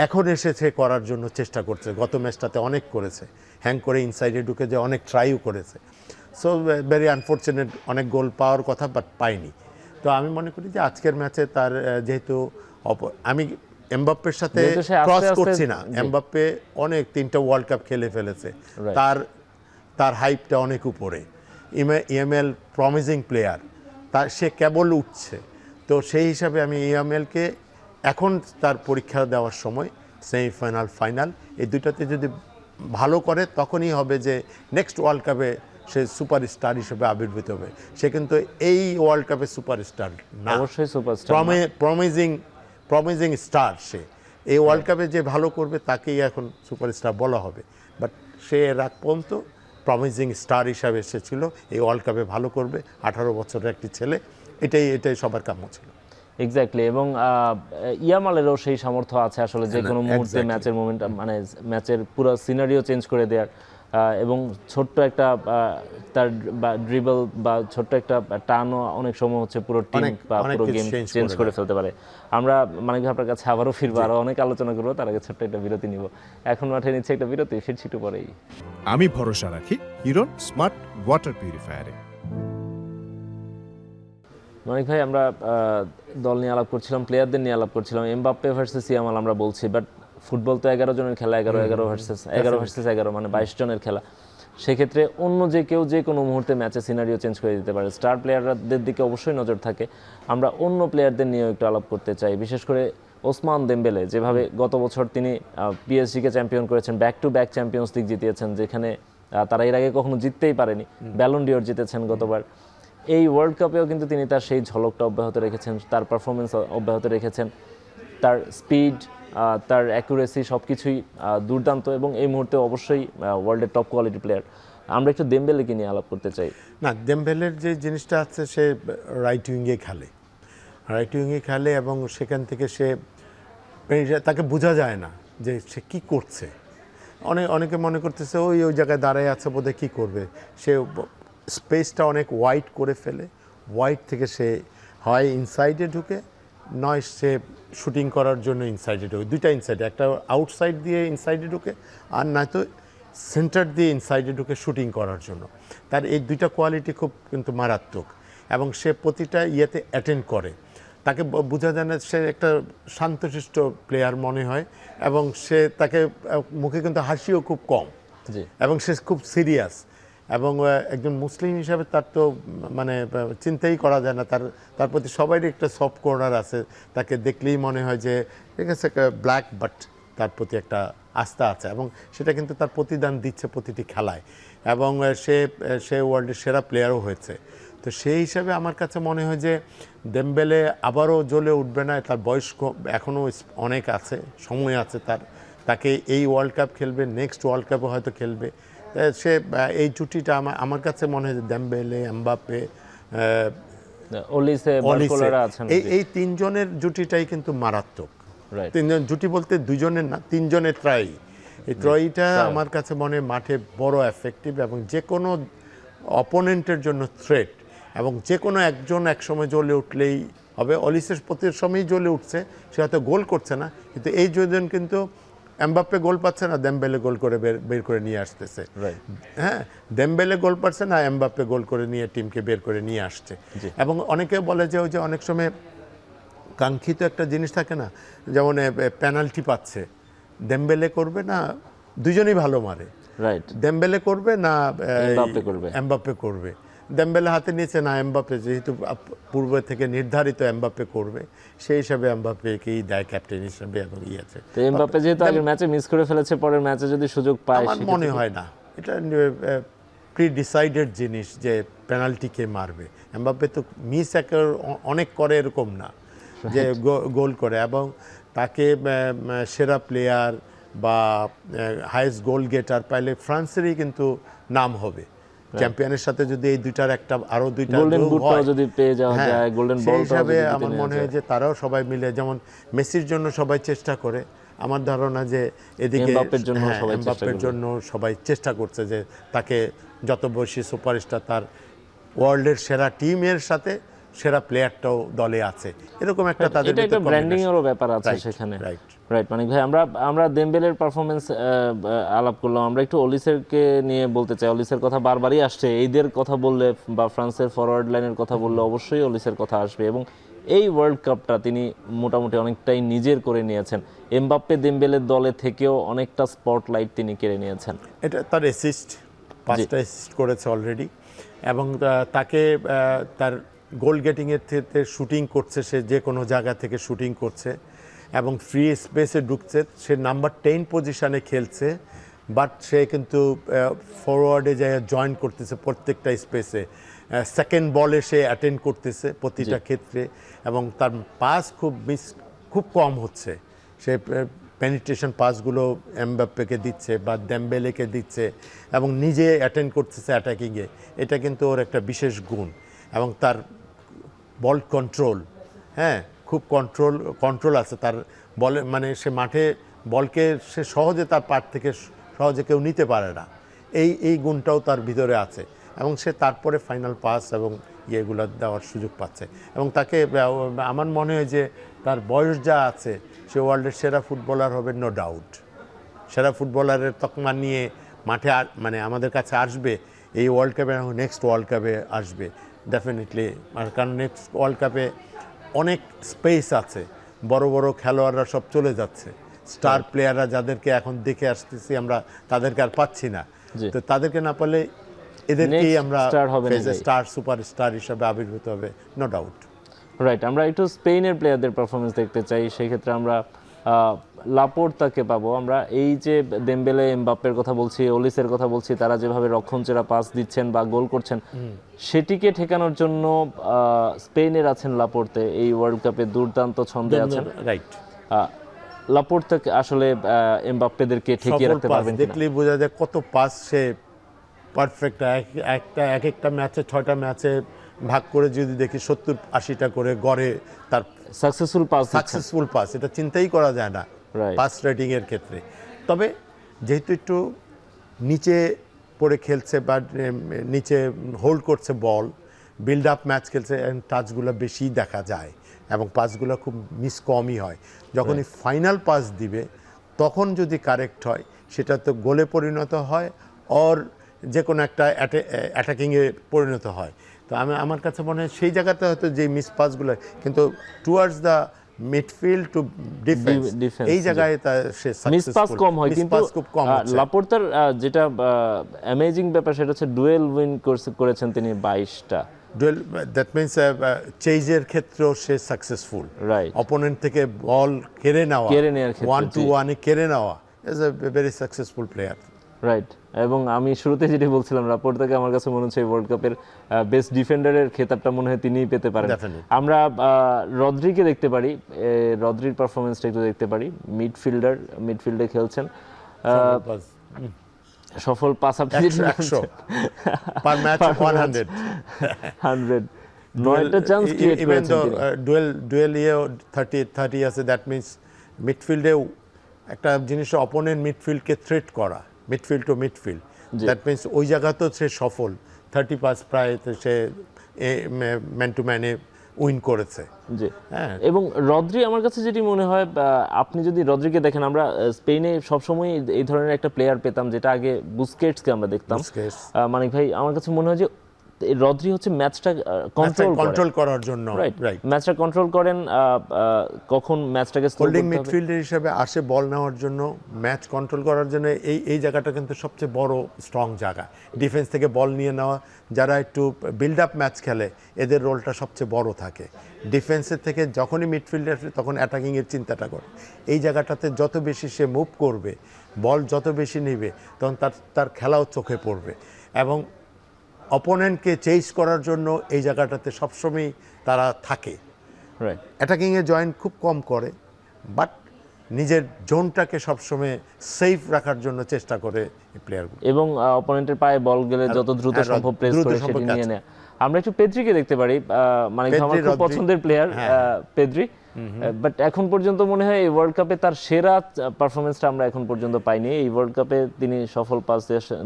এখন এসেছে করার জন্য চেষ্টা করছে, গত ম্যাচটাতে অনেক করেছে, হ্যাং করে ইনসাইডে ঢুকে যে অনেক ট্রাইও করেছে। সো ভেরি আনফর্চুনেট, অনেক গোল পাওয়ার কথা বাট পায়নি। তো আমি মনে করি যে আজকের ম্যাচে তার যেহেতু আমি এমবাপ্পের সাথে ক্রস করছি না, এমবাপ্পে অনেক 3টা ওয়ার্ল্ড কাপ খেলে ফেলেছে, তার হাইপটা অনেক উপরে। ইএমএল প্রমিজিং প্লেয়ার, সে কেবল উঠছে। তো সেই হিসাবে আমি ইএমএলকে এখন তার পরীক্ষা দেওয়ার সময়, সেমিফাইনাল, ফাইনাল, এই দুইটাতে যদি ভালো করে তখনই হবে যে নেক্সট ওয়ার্ল্ড কাপে সে সুপারস্টার হিসেবে আবির্ভূত হবে। সে কিন্তু এই ওয়ার্ল্ড কাপে সুপারস্টার না, অবশ্যই সুপারস্টার, প্রমিজিং স্টার। সে এই ওয়ার্ল্ড কাপে যে ভালো করবে তাকেই এখন সুপারস্টার বলা হবে, বাট সে রাগ পর্যন্ত প্রমিজিং স্টার হিসাবে এসেছিল। এই ওয়ার্ল্ড কাপে ভালো করবে, 18 বছরের একটি ছেলে, এটাই সবার কাম্য ছিল। এক্স্যাক্টলি। এবং ইয়ামালেরও সেই সামর্থ্য আছে আসলে যে কোনো মুহূর্তে ম্যাচের মোমেন্টাম, মানে ম্যাচের পুরো সিনারিও চেঞ্জ করে দেওয়ার, এবং ছোট্ট একটা তার ড্রিবল বা ছোট্ট একটা টানও অনেক সময় হচ্ছে পুরো টিম বা পুরো গেম চেঞ্জ করে ফেলতে পারে। আমরা মানিক আপনার কাছে আবারও ফিরবো, আরও অনেক আলোচনা করবো, তার আগে ছোট্ট একটা বিরতি নিব। এখন মাঠে নিচ্ছে একটা বিরতি, ফিরছি একটু পরেই। আমি ভরসা রাখি হিরন স্মার্ট ওয়াটার পিউরিফায়ারে। মানিক ভাই, আমরা দল নিয়ে আলাপ করছিলাম, প্লেয়ারদের নিয়ে আলাপ করছিলাম, এমবাপ্পে ভার্সেস ইয়ামাল আমরা বলছি, বাট ফুটবল তো 11 জনের খেলা, 11 ভার্সেস 11 মানে 22 জনের খেলা। সেক্ষেত্রে অন্য যে কোনো মুহূর্তে ম্যাচে সিনারিও চেঞ্জ করে দিতে পারে। স্টার প্লেয়ারদের দিকে অবশ্যই নজর থাকে। আমরা অন্য প্লেয়ারদের নিয়েও একটু আলাপ করতে চাই, বিশেষ করে ওসমান দেমবেলে, যেভাবে গত বছর তিনি পিএসজিকে চ্যাম্পিয়ন করেছেন, back to back champions league জিতিয়েছেন, যেখানে তারা এর আগে কখনো জিততেই পারেনি, ব্যালন ডিওর জিতেছেন গতবার। এই ওয়ার্ল্ড কাপেও কিন্তু তিনি তার সেই ঝলকটা অব্যাহত রেখেছেন, তার পারফরমেন্স অব্যাহত রেখেছেন, তার স্পিড, তার অ্যাকুরেসি সব কিছুই দুর্দান্ত, এবং এই মুহূর্তে অবশ্যই ওয়ার্ল্ডের টপ কোয়ালিটি প্লেয়ার। আমরা একটু দেমবেলেকে নিয়ে আলাপ করতে চাই। না, দেমবেলের যে জিনিসটা আছে, সে রাইট উইংয়ে খেলে এবং সেখান থেকে সে তাকে বোঝা যায় না যে সে কি করছে। অনেকে মনে করতেছে ওই জায়গায় দাঁড়ায় আছে বোধহয় কী করবে, সে স্পেসটা অনেক ওয়াইড করে ফেলে। ওয়াইড থেকে সে হয় ইনসাইডে ঢুকে, নয় সে শুটিং করার জন্য ইনসাইডে ঢুকে, দুইটা ইনসাইডে, একটা আউটসাইড দিয়ে ইনসাইডে ঢুকে, আর নয়তো সেন্টার দিয়ে ইনসাইডে ঢুকে শুটিং করার জন্য। তার এই দুইটা কোয়ালিটি খুব কিন্তু মারাত্মক, এবং সে প্রতিটা ইয়েতে অ্যাটেন্ড করে। তাকে বোঝা যায় না, সে একটা শান্তশিষ্ট প্লেয়ার মনে হয়, এবং তাকে মুখে কিন্তু হাসিও খুব কম, এবং সে খুব সিরিয়াস। এবং একজন মুসলিম হিসাবে তার তো মানে চিন্তাই করা যায় না, তার প্রতি সবারই একটা সফট কর্নার আছে। তাকে দেখলেই মনে হয় যে ঠিক আছে ব্ল্যাক, বাট তার প্রতি একটা আস্থা আছে, এবং সেটা কিন্তু তার প্রতিদান দিচ্ছে প্রতিটি খেলায়, এবং সে ওয়ার্ল্ডের সেরা প্লেয়ারও হয়েছে। তো সেই হিসাবে আমার কাছে মনে হয় যে দেমবেলে আবারও জ্বলে উঠবে না, তার বয়স এখনও অনেক আছে, সময় আছে তাকে এই ওয়ার্ল্ড কাপ খেলবে, নেক্সট ওয়ার্ল্ড কাপও হয়তো খেলবে সে। এই জুটিটা আমার কাছে মনে হয় যে দেমবেলে, এমবাপ্পে, ওলিসে, এই তিনজনের জুটিটাই কিন্তু মারাত্মক। তিনজন জুটি বলতে দুজনের না, তিনজনের ত্রয়ী। এই ত্রয়ীটা আমার কাছে মনে মাঠে বড় এফেক্টিভ, এবং যে কোনো অপোনেন্টের জন্য থ্রেট, এবং যে কোনো একজন একসময় জ্বলে উঠলেই হবে। অলিসের প্রতি সময়ই জ্বলে উঠছে, সে হয়তো গোল করছে না, কিন্তু এই দুজন কিন্তু এমবাপ্পে গোল পাচ্ছে না, দেমবেলে গোল করে বের করে নিয়ে আসতেছে। হ্যাঁ, দেমবেলে গোল পাচ্ছে না, এমবাপ্পে গোল করে নিয়ে টিমকে বের করে নিয়ে আসছে। এবং অনেকে বলে যে ওই যে অনেক সময় কাঙ্ক্ষিত একটা জিনিস থাকে না, যেমন পেনাল্টি পাচ্ছে, দেমবেলে করবে না দুজনেই ভালো মারে, দেমবেলে করবে না এমবাপ্পে করবে। দেমবেলে হাতে নিয়েছে না এমবাপ্পে, যেহেতু পূর্ব থেকে নির্ধারিত এমবাপ্পে করবে, সেই হিসাবে এমবাপ্পেকেই দেয় ক্যাপ্টেন হিসাবে, এবং আছে। তো এমবাপ্পে যেহেতু আগের ম্যাচে মিস করে ফেলেছে, পরের ম্যাচে যদি সুযোগ পায়, আমার মনে হয় না এটা প্রি ডিসাইডেড জিনিস যে পেনাল্টি কে মারবে। এমবাপ্পে তো মিস অনেক করে, এরকম না যে গোল করে, এবং তাকে সেরা প্লেয়ার বা হাইয়েস্ট গোল গেটার পাইলে ফ্রান্সেরই কিন্তু নাম হবে। চ্যাম্পিয়নের সাথে যদি এই দুইটার একটা আরো দুইটা গোল্ডেন বুটটা যদি পেয়ে যাওয়া যায়, গোল্ডেন বলটা হিসাবে আমার মনে হয় যে তারাও সবাই মিলে, যেমন মেসির জন্য সবাই চেষ্টা করে, আমার ধারণা যে এদিকে এমবাপ্পের জন্য সবাই চেষ্টা করছে যে তাকে যত বেশি সুপারস্টার, তার ওয়ার্ল্ডের সেরা টিমের সাথে সেরা প্লেয়ারটাও দলে আছে, এরকম একটা তাদের একটা ব্র্যান্ডিং এরও ব্যাপার আছে সেখানে। রাইট মানিক ভাই, আমরা দেমবেলের পারফরমেন্স আলাপ করলাম, আমরা একটু অলিসেরকে নিয়ে বলতে চাই। অলিসের কথা বারবারই আসছে, এইদের কথা বললে বা ফ্রান্সের ফরওয়ার্ড লাইনের কথা বললে অবশ্যই অলিসের কথা আসবে, এবং এই ওয়ার্ল্ড কাপটা তিনি মোটামুটি অনেকটাই নিজের করে নিয়েছেন। এমবাপ্পে দেমবেলের দলে থেকেও অনেকটা স্পটলাইট তিনি কেড়ে নিয়েছেন। এটা তার অ্যাসিস্ট, 5টা অ্যাসিস্ট করেছে অলরেডি, এবং তাকে তার গোল গেটিংয়ের থেকে শুটিং করছে, সে যে কোনো জায়গা থেকে শুটিং করছে এবং ফ্রি স্পেসে ঢুকছে। সে নাম্বার 10 পজিশানে খেলছে, বাট সে কিন্তু ফরওয়ার্ডে যায় জয়েন করতেছে প্রত্যেকটা স্পেসে। সেকেন্ড বলে সে অ্যাটেন্ড করতেছে প্রতিটা ক্ষেত্রে, এবং তার পাস খুব কম হচ্ছে। সে পেনিট্রেশন পাসগুলো এমবাপ্পেকে দিচ্ছে বা দেমবেলেকে দিচ্ছে, এবং নিজে অ্যাটেন্ড করতেছে অ্যাটাকিংয়ে। এটা কিন্তু ওর একটা বিশেষ গুণ, এবং তার বল কন্ট্রোল, হ্যাঁ, খুব কন্ট্রোল আছে তার বলে, মানে সে মাঠে বলকে সে সহজে তার পার থেকে সহজে কেউ নিতে পারে না, এই গুণটাও তার ভিতরে আছে, এবং সে তারপরে ফাইনাল পাস এবং ইয়েগুলো দেওয়ার সুযোগ পাচ্ছে। এবং তাকে আমার মনে হয় যে তার বয়স যা আছে, সে ওয়ার্ল্ডের সেরা ফুটবলার হবে, নো ডাউট। সেরা ফুটবলারের তকমা নিয়ে মাঠে মানে আমাদের কাছে আসবে এই ওয়ার্ল্ড কাপে, নেক্সট ওয়ার্ল্ড কাপে আসবে ডেফিনেটলি। কারণ নেক্সট ওয়ার্ল্ড কাপে অনেক স্পেস আছে, বড় বড় খেলোয়াড়রা সব চলে যাচ্ছে, স্টার প্লেয়াররা যাদেরকে এখন দেখে আসতেছি আমরা, তাদেরকে আর পাচ্ছি না। তো তাদেরকে না পারলে এদেরকেই আমরা স্টার সুপারস্টার হিসাবে আবির্ভূত হবে, নো ডাউট। রাইট, আমরা একটু স্পেনের প্লেয়ারদের পারফরমেন্স দেখতে চাই। সেই ক্ষেত্রে আমরা লাপোর্তাকে পাবো আমরা। এই যে দেমবেলে, এমবাপ্পের কথা বলছি, ওলিসের কথা বলছি, তারা যেভাবে রক্ষণচেরা পাস দিচ্ছেন বা গোল করছেন, সেটিকে ঠেকানোর জন্য স্পেনের আছেন লাপোর্তে, এই ওয়ার্ল্ড কাপে দুর্দান্ত ছন্দে আছেন। রাইট, লাপোর্তাকে আসলে এমবাপ্পেদেরকে ঠেকিয়ে রাখতে পারবেন কিনা? দেখলেই বোঝা যায় কত পাস সে পারফেক্ট। এক একটা ম্যাচে 6টা ম্যাচে ভাগ করে যদি দেখি 70-80টা করে গড়ে তার সাকসেসফুল পাস সাকসেসফুল পাস, এটা চিন্তাই করা যায় না Right. পাস রেটিং এর ক্ষেত্রে। তবে যেহেতু একটু নিচে পড়ে খেলছে বা নিচে হোল্ড করছে বল, বিল্ড আপ ম্যাচ খেলছে, টাচগুলো বেশি দেখা যায় এবং পাসগুলো খুব মিস কমই হয়। যখনই ফাইনাল পাস দিবে তখন যদি কারেক্ট হয় সেটা তো গোলে পরিণত হয়, অর যে কোনো একটা অ্যাটাকিংয়ে পরিণত হয়। তো আমার কাছে মনে হয় সেই জায়গাতে হয়তো যে মিস পাসগুলো, কিন্তু towards the midfield to defense, defense, এই জায়গায় সে মিস পাস কম হয়, মিস কিন্তু পাস খুব কম হচ্ছে। লাপোর্তার যেটা অ্যামেজিং ব্যাপার সেটা হচ্ছে ডুয়েল উইন করেছেন তিনি 22টা। ডুয়েল, দ্যাট মিনস চেজের ক্ষেত্রেও সে সাকসেসফুল। Right. অপোনেন্ট থেকে বল কেড়ে নেওয়ার ক্ষেত্রে 1-1-এ কেড়ে নেওয়া is a very successful player. Right. এবং আমি শুরুতে যেটা বলছিলাম, লাপোর্তাকে আমার কাছে মনে হচ্ছে ওয়ার্ল্ড কাপের বেস্ট ডিফেন্ডারের খেতাবটা মনে হয় তিনিই পেতে পারেন। Definitely. আমরা রদ্রিকে দেখতে পারি, রদ্রির পারফরমেন্সটা একটু দেখতে পারি। মিডফিল্ডে খেলছেন, সফল পাস আপনি 100 পার ম্যাচ 100 100 9টা চান্স ক্রিয়েট ইভেন করেছেন দো তিনি। ডুয়েল 30 আছে। দ্যাট মিনস মিডফিল্ডেও একটা জিনিস, অপোনেন্ট মিডফিল্ডকে থ্রেট করা, midfield to midfield, that means ওই জায়গাতেও সে সফল। 30 পাস প্রায় সে ম্যান টু ম্যানে উইন করেছে। জি। হ্যাঁ। এবং রদ্রি আমার কাছে যেটি মনে হয়, আপনি যদি রদ্রিকে দেখেন, আমরা স্পেনে সবসময় এই ধরনের একটা প্লেয়ার পেতাম যেটা আগে বুস্কেটসকে আমরা দেখতাম। বুস্কেটস। মানিক ভাই, আমার কাছে মনে হয় যে রদ্রি হচ্ছে ম্যাচটা কন্ট্রোল করার জন্য, রাইট, রাইট, ম্যাচটা কন্ট্রোল করেন, কখন ম্যাচটাকে স্লো হোল্ডিং করতে হবে। মিডফিল্ডার হিসেবে আসে বল নেওয়ার জন্য, ম্যাচ কন্ট্রোল করার জন্য। এই জায়গাটা কিন্তু সবচেয়ে বড় স্ট্রং জায়গা। ডিফেন্স থেকে বল নিয়ে নেওয়া, যারা একটু বিল্ড আপ ম্যাচ খেলে এদের রোলটা সবচেয়ে বড় থাকে। ডিফেন্সের থেকে যখনই মিডফিল্ডার আসে তখন অ্যাটাকিংয়ের চিন্তাটা করে। এই জায়গাটাতে যত বেশি সে মুভ করবে, বল যত বেশি নেবে, তখন তার খেলাও চোখে পড়বে এবং অপোনেন্টকে চেজ করার জন্য এই জায়গাটাতে সবসময় তারা থাকে। রাইট। অ্যাটাকিংয়ে জয়েন খুব কম করে, বাট নিজের জোনটাকে সবসময় সেফ রাখার জন্য চেষ্টা করে এই প্লেয়ারগুলো। এবং অপোনেন্টের পায়ে বল গেলে যত দ্রুত হ্যাঁ, সম্ভব প্রেস দ্রুত করে সম্ভব সেটি কাজ। নিয়ে নেয়। আমরা একটু পেদ্রিকে দেখতে পারি, মানে আমার খুব রদ্রি। পছন্দের প্লেয়ার পেদ্রি, বাট এখন পর্যন্ত মনে হয় এই ওয়ার্ল্ড কাপে তার সেরা পারফরমেন্সটা আমরা এখন পর্যন্ত পাইনি। এই ওয়ার্ল্ড কাপে তিনি সফল পাস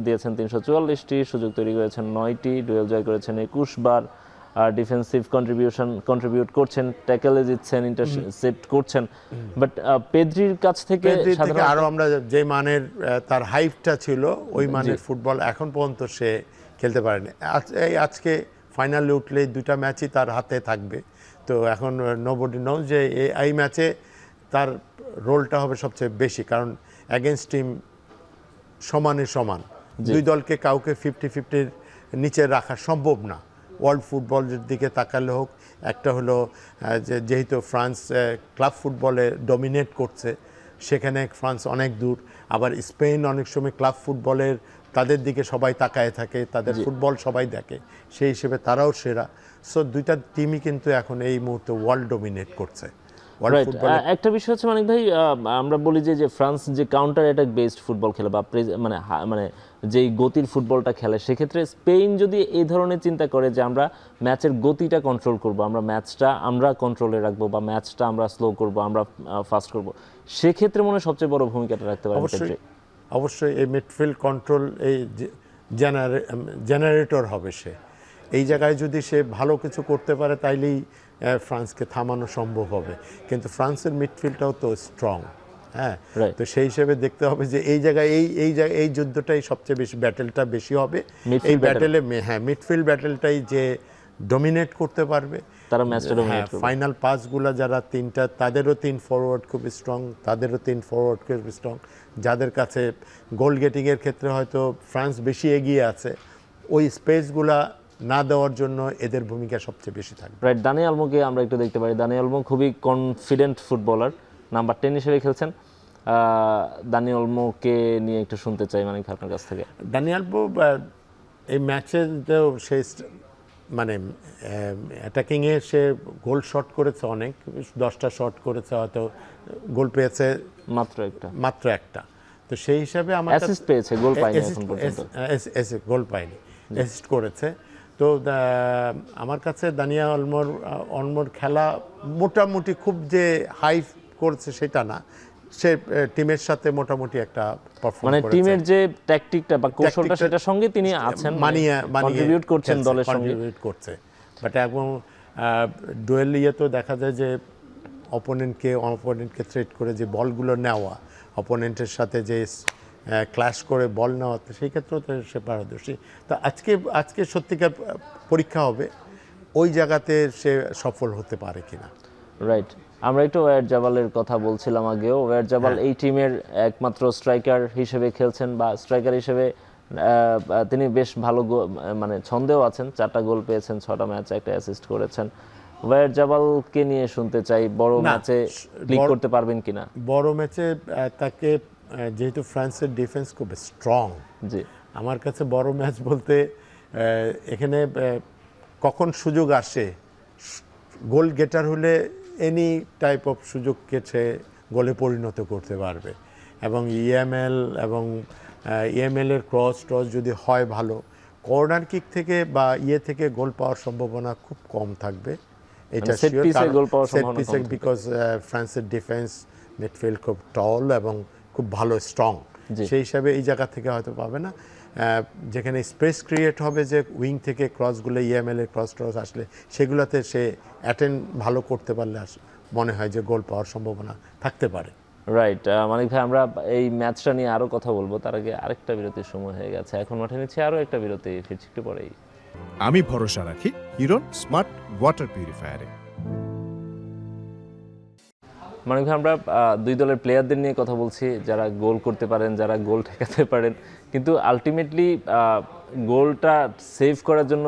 দিয়েছেন 344টি, সুযোগ তৈরি করেছেন 9টি, ডুয়েল জয় করেছেন 21 বার, ডিফেন্সিভ কন্ট্রিবিউট করছেন, ট্যাকেলে জিতছেন, ইন্টারসেপ্ট করছেন। বাট পেদ্রির কাছ থেকে আরো আমরা যে মানের তার হাইপটা ছিল, ওই মানের ফুটবল এখন পর্যন্ত সে খেলতে পারেনি। আজকে ফাইনালে উঠলে 2টা ম্যাচই তার হাতে থাকবে। তো এখন নোবডি নোজ যে এই ম্যাচে তার রোলটা হবে সবচেয়ে বেশি, কারণ অ্যাগেনস্ট টিম সমান। দুই দলকে কাউকে 50-50-র নিচে রাখা সম্ভব না। ওয়ার্ল্ড ফুটবলের দিকে তাকালে হোক, একটা হলো যেহেতু ফ্রান্স ক্লাব ফুটবলে ডমিনেট করছে, সেখানে ফ্রান্স অনেক দূর। আবার স্পেন অনেক সময় ক্লাব ফুটবলের তাদের দিকে সবাই তাকায় থাকে, তাদের ফুটবল সবাই দেখে, সেই হিসেবে তারাও সেরা। সো 2টা টিমই কিন্তু এখন এই মুহূর্তে ওয়ার্ল্ড ডমিনেট করছে। রাইট। একটা বিষয় হচ্ছে মানিক ভাই, আমরা বলি যে ফ্রান্স যে কাউন্টার অ্যাটাক বেসড ফুটবল খেলে বা মানে যেই গতির ফুটবলটা খেলে, সেক্ষেত্রে স্পেন যদি এই ধরনের চিন্তা করে যে আমরা ম্যাচের গতিটা কন্ট্রোল করব, আমরা ম্যাচটা আমরা কন্ট্রোলে রাখবো বা ম্যাচটা আমরা স্লো করব, আমরা ফাস্ট করব, সেক্ষেত্রে মনে হয় সবচেয়ে বড় ভূমিকাটা রাখতে পারে। অবশ্যই এই মিডফিল্ড কন্ট্রোল, এই জেনারেটর হবে সে। এই জায়গায় যদি সে ভালো কিছু করতে পারে তাইলেই ফ্রান্সকে থামানো সম্ভব হবে। কিন্তু ফ্রান্সের মিডফিল্ডটাও তো স্ট্রং, হ্যাঁ। তো সেই হিসেবে দেখতে হবে যে এই জায়গায় এই যুদ্ধটাই সবচেয়ে বেশি, ব্যাটেলটা বেশি হবে এই ব্যাটেলে। হ্যাঁ, মিডফিল্ড ব্যাটেলটাই যে ডমিনেট করতে পারবে, তারা ম্যাচটা ডমিনেট করবে। ফাইনাল পাসগুলো যারা 3টা, তাদেরও 3 ফরওয়ার্ড খুব স্ট্রং, তাদেরও 3 ফরওয়ার্ড খুব স্ট্রং, যাদের কাছে গোল গেটিংয়ের ক্ষেত্রে হয়তো ফ্রান্স বেশি এগিয়ে আছে, ওই স্পেসগুলা না দেওয়ার জন্য এদের ভূমিকা সবচেয়ে বেশি থাকবে। রাইট। দানি অলমোকে আমরা একটু দেখতে পারি। দানি অলমো খুবই কনফিডেন্ট ফুটবলার, নাম্বার 10 হিসেবে খেলছেন। দানি অলমোকে নিয়ে একটু শুনতে চাই মানিক ভাই আপনার কাছ থেকে। দানি অলমো এই ম্যাচে সে মানে অ্যাটাকিংয়ে সে গোল শট করেছে অনেক, 10টা শট করেছে, হয়তো গোল পেয়েছে মাত্র একটা। তো সেই হিসাবে আমার অ্যাসিস্ট পেয়েছে, গোল পায়নি এখন পর্যন্ত। গোল পায়নি, অ্যাসিস্ট করেছে। তো আমার কাছে দানিয়া অলমোর খেলা মোটামুটি খুব যে হাই করেছে সেটা না, সে টিমের সাথে মোটামুটি একটা পারফর্ম মানে করেছে, টিমের যে ট্যাকটিকটা বা কৌশলটা সেটার সঙ্গে তিনি আছেন, কন্ট্রিবিউট করছেন দলের সঙ্গে, কন্ট্রিবিউট করছে। বাট এখন ডুয়েল তো দেখা যায় যে অপোনেন্টকে থ্রেট করে যে বলগুলো নেওয়া, অপোনেন্টের সাথে যে ক্ল্যাশ করে বল নেওয়া, সেই ক্ষেত্রেও তো সে পারদর্শী। তো আজকে সত্যিকার পরীক্ষা হবে ওই জায়গাতে সে সফল হতে পারে কিনা। রাইট। আমরা একটু ওয়ারজাবালের কথা বলছিলাম আগেও। ওয়ারজাবাল এই টিমের একমাত্র স্ট্রাইকার হিসেবে খেলছেন, বা স্ট্রাইকার হিসেবে তিনি বেশ ভালো মানে ছন্দেও আছেন। 4টা গোল পেয়েছেন, 6টা ম্যাচে, একটা অ্যাসিস্ট করেছেন। ওয়ারজাবালকে নিয়ে শুনতে চাই, বড় ম্যাচে ক্লিক করতে পারবেন কিনা? বড় ম্যাচে তাকে, যেহেতু ফ্রান্সের ডিফেন্স খুব স্ট্রং, জি, আমার কাছে বড় ম্যাচ বলতে এখানে কখন সুযোগ আসে, গোল গেটার হলে এনি টাইপ অফ সুযোগকে সে গোলে পরিণত করতে পারবে। এবং ইএমএল-এর ক্রস যদি হয় ভালো, কর্নার কিক থেকে বা থেকে গোল পাওয়ার সম্ভাবনা খুব কম থাকবে। এটা সেট পিসে গোল পাওয়ার সম্ভাবনা কম, বিকজ ফ্রান্সের ডিফেন্স মিডফিল্ড খুব টল এবং খুব ভালো স্ট্রং, সেই হিসাবে এই জায়গা থেকে হয়তো পাবে না। যেখানে স্পেস ক্রিয়েট হবে, যে উইং থেকে ক্রসগুলো ইএমএল-এর ক্রস আসলে সেগুলোতে সে অ্যাটেন্ড ভালো করতে পারলে মনে হয় যে গোল পাওয়ার সম্ভাবনা থাকতে পারে। রাইট। মানিক ভাই, আমরা এই ম্যাচটা নিয়ে আরও কথা বলবো, তার আগে আরেকটা বিরতির সময় হয়ে গেছে। এখন মাঠে নিচ্ছে আরও একটা বিরতি, ফিরছি একটু পরেই। আমি ভরসা রাখি হিরন স্মার্ট ওয়াটার পিউরিফায়ারে। মানিক ভাই, আমরা দুই দলের প্লেয়ারদের নিয়ে কথা বলছি, যারা গোল করতে পারেন, যারা গোল ঠেকাতে পারেন, কিন্তু আলটিমেটলি গোলটা সেভ করার জন্য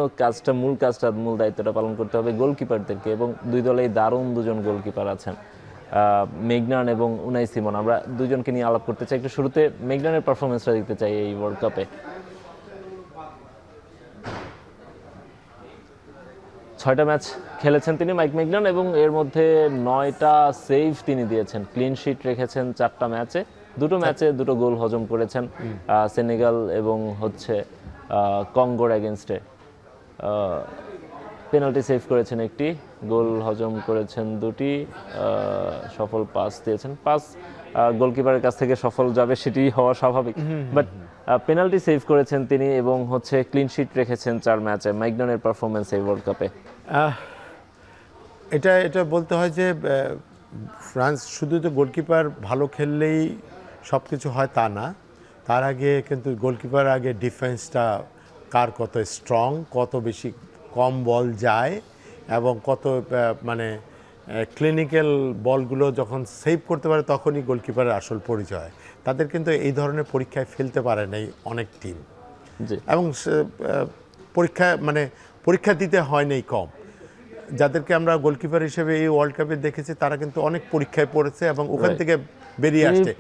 মূল দায়িত্বটা পালন করতে হবে গোলকিপারদেরকে, এবং দুই দলেই দারুণ দুজন গোলকিপার আছেন, মেগনান এবং উনাই সিমন। আমরা দুজনকে নিয়ে আলাপ করতে চাই। একটু শুরুতে মেগনানের পারফরমেন্সটা দেখতে চাই এই ওয়ার্ল্ড কাপে। 6টা ম্যাচ খেলেছেন তিনি, মাইক মেগনান, এবং এর মধ্যে 9টা সেভ তিনি দিয়েছেন। ক্লিন শিট রেখেছেন 4টা ম্যাচে, 2টো ম্যাচে 2টো গোল হজম করেছেন, সেনেগাল এবং কঙ্গোর এগেনস্টে। পেনাল্টি সেভ করেছেন 1টি, গোল হজম করেছেন 2টি, সফল পাস দিয়েছেন। পাস গোলকিপারের কাছ থেকে সফল যাবে সেটি হওয়া স্বাভাবিক, বাট পেনাল্টি সেভ করেছেন তিনি, এবং ক্লিন শিট রেখেছেন 4 ম্যাচে। মেগনানের পারফরমেন্স এই ওয়ার্ল্ড কাপে, এটা বলতে হয় যে ফ্রান্স শুধু তো গোলকিপার ভালো খেললেই সব কিছু হয় তা না, তার আগে কিন্তু গোলকিপার আগে ডিফেন্সটা কার কত স্ট্রং, কত বেশি কম বল যায়, এবং কত মানে ক্লিনিক্যাল বলগুলো যখন সেভ করতে পারে তখনই গোলকিপারের আসল পরিচয়। তাদের কিন্তু এই ধরনের পরীক্ষায় ফেলতে পারে নাই অনেক টিম, এবং পরীক্ষা দিতে হয় নাই কম। যাদেরকে আমরা গোলকিপার হিসেবে এই ওয়ার্ল্ড কাপে দেখেছি তারা কিন্তু অনেক পরীক্ষায় পড়েছে এবং ওখান থেকে বেরিয়ে আসছে।